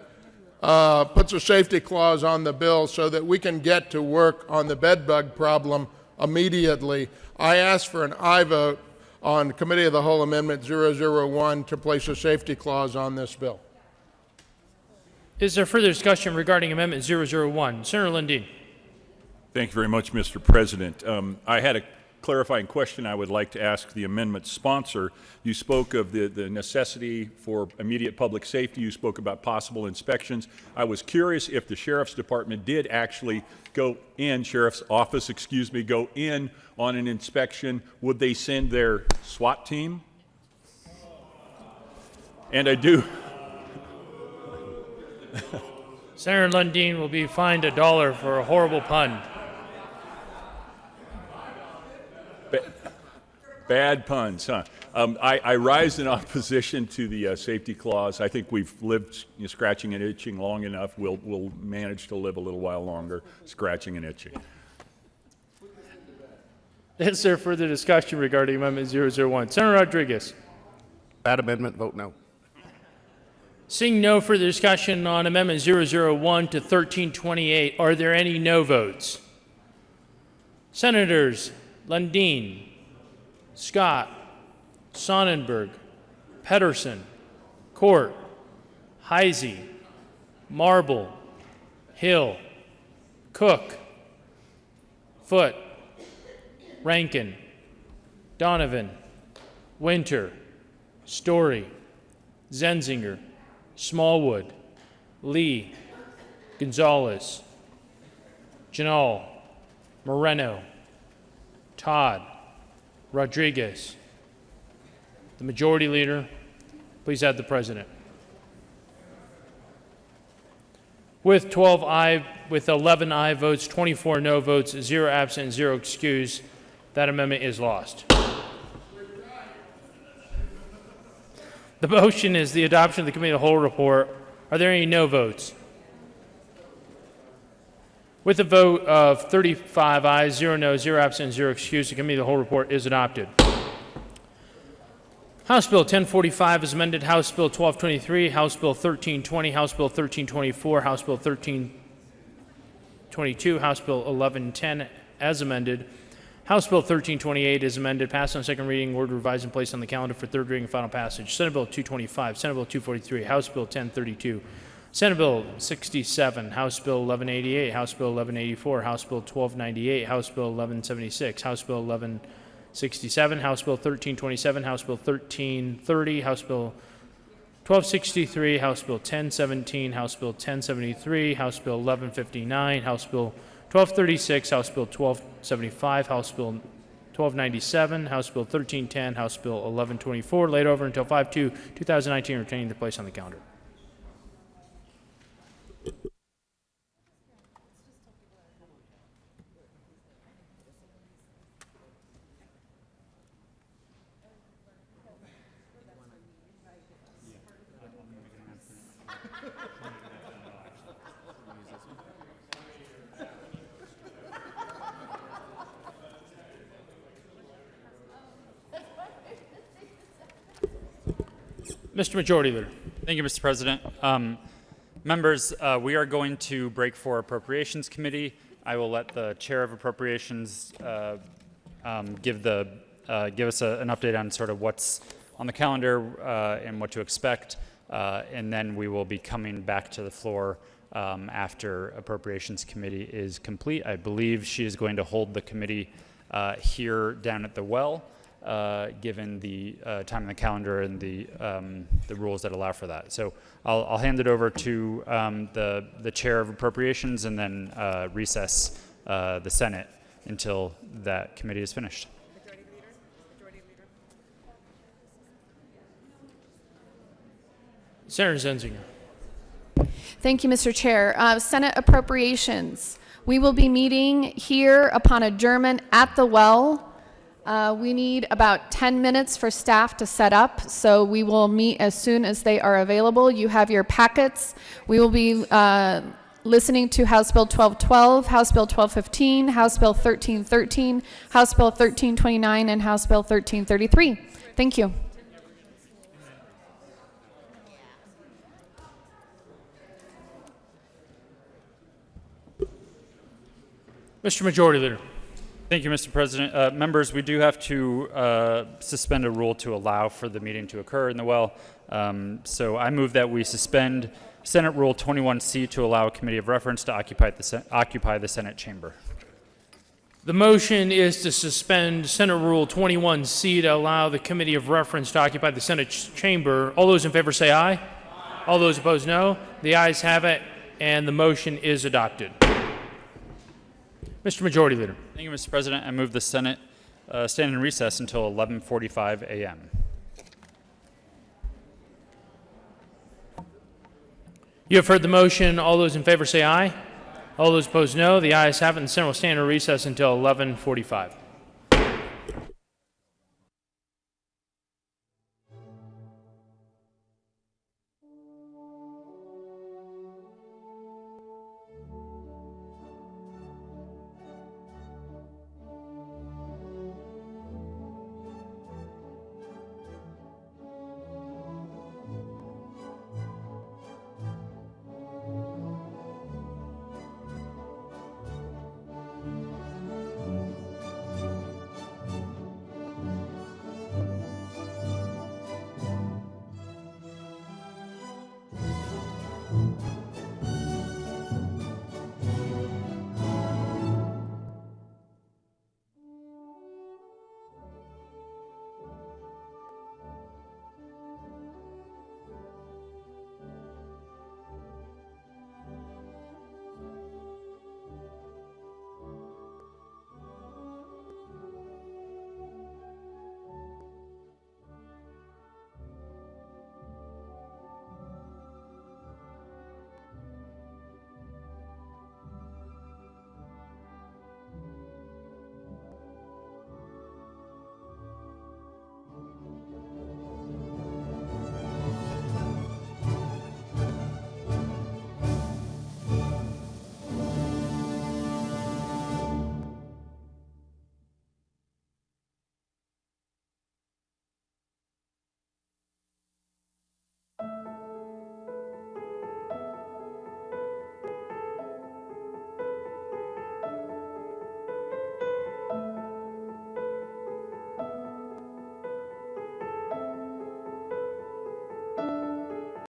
puts a safety clause on the bill so that we can get to work on the bed bug problem immediately. I ask for an aye vote on Committee of the Whole Amendment 001 to place a safety clause on this bill. Is there further discussion regarding Amendment 001? Senator Lundin. Thank you very much, Mr. President. I had a clarifying question I would like to ask the amendment sponsor. You spoke of the necessity for immediate public safety. You spoke about possible inspections. I was curious if the Sheriff's Department did actually go in, Sheriff's Office, excuse me, go in on an inspection. Would they send their SWAT team? And I do. Senator Lundin will be fined $1 for a horrible pun. Bad puns, huh? I rise in opposition to the safety clause. I think we've lived scratching and itching long enough. We'll manage to live a little while longer scratching and itching. Is there further discussion regarding Amendment 001? Senator Rodriguez. Bad amendment, vote no. Seeing no further discussion on Amendment 001 to 1328, are there any no votes? Senators Lundin, Scott, Sonnenberg, Pedersen, Court, Heisey, Marble, Hill, Cook, Foote, Rankin, Donovan, Winter, Story, Zenzinger, Smallwood, Lee, Gonzalez, Janal, Moreno, Todd, Rodriguez. The Majority Leader, please add the President. With 11 aye votes, 24 no votes, 0 absent, 0 excused, that amendment is lost. The motion is the adoption of the Committee of the Whole report. Are there any no votes? With a vote of 35 ayes, 0 no, 0 absent, 0 excused, the Committee of the Whole report is adopted. House Bill 1045 is amended. House Bill 1223, House Bill 1320, House Bill 1324, House Bill 1322, House Bill 1110 as amended. House Bill 1328 is amended, passed on second reading, word revised and placed on the calendar for third reading and final passage. Senate Bill 225, Senate Bill 243, House Bill 1032, Senate Bill 67, House Bill 1188, House Bill 1184, House Bill 1298, House Bill 1176, House Bill 1167, House Bill 1327, House Bill 1330, House Bill 1263, House Bill 1017, House Bill 1073, House Bill 1159, House Bill 1236, House Bill 1275, House Bill 1297, House Bill 1310, House Bill 1124, laid over until 5/2/2019, retaining their place on the calendar. Mr. Majority Leader. Thank you, Mr. President. Members, we are going to break for Appropriations Committee. I will let the Chair of Appropriations give us an update on sort of what's on the calendar and what to expect, and then we will be coming back to the floor after Appropriations Committee is complete. I believe she is going to hold the committee here down at the well, given the time on the calendar and the rules that allow for that. So I'll hand it over to the Chair of Appropriations and then recess the Senate until that committee is finished. Senator Zenzinger. Thank you, Mr. Chair. Senate Appropriations. We will be meeting here upon adjournment at the well. We need about 10 minutes for staff to set up, so we will meet as soon as they are available. You have your packets. We will be listening to House Bill 1212, House Bill 1215, House Bill 1313, House Bill 1329, and House Bill 1333. Thank you. Mr. Majority Leader. Thank you, Mr. President. Members, we do have to suspend a rule to allow for the meeting to occur in the well. So I move that we suspend Senate Rule 21C to allow a committee of reference to occupy the Senate chamber. The motion is to suspend Senate Rule 21C to allow the committee of reference to occupy the Senate chamber. All those in favor say aye. Aye. All those opposed, no. The ayes have it, and the motion is adopted. Mr. Majority Leader. Thank you, Mr. President. I move the Senate stand in recess until 11:45 a.m. You have heard the motion. All those in favor say aye. All those opposed, no. The ayes have it, and the Senate will stand in recess until 11:45.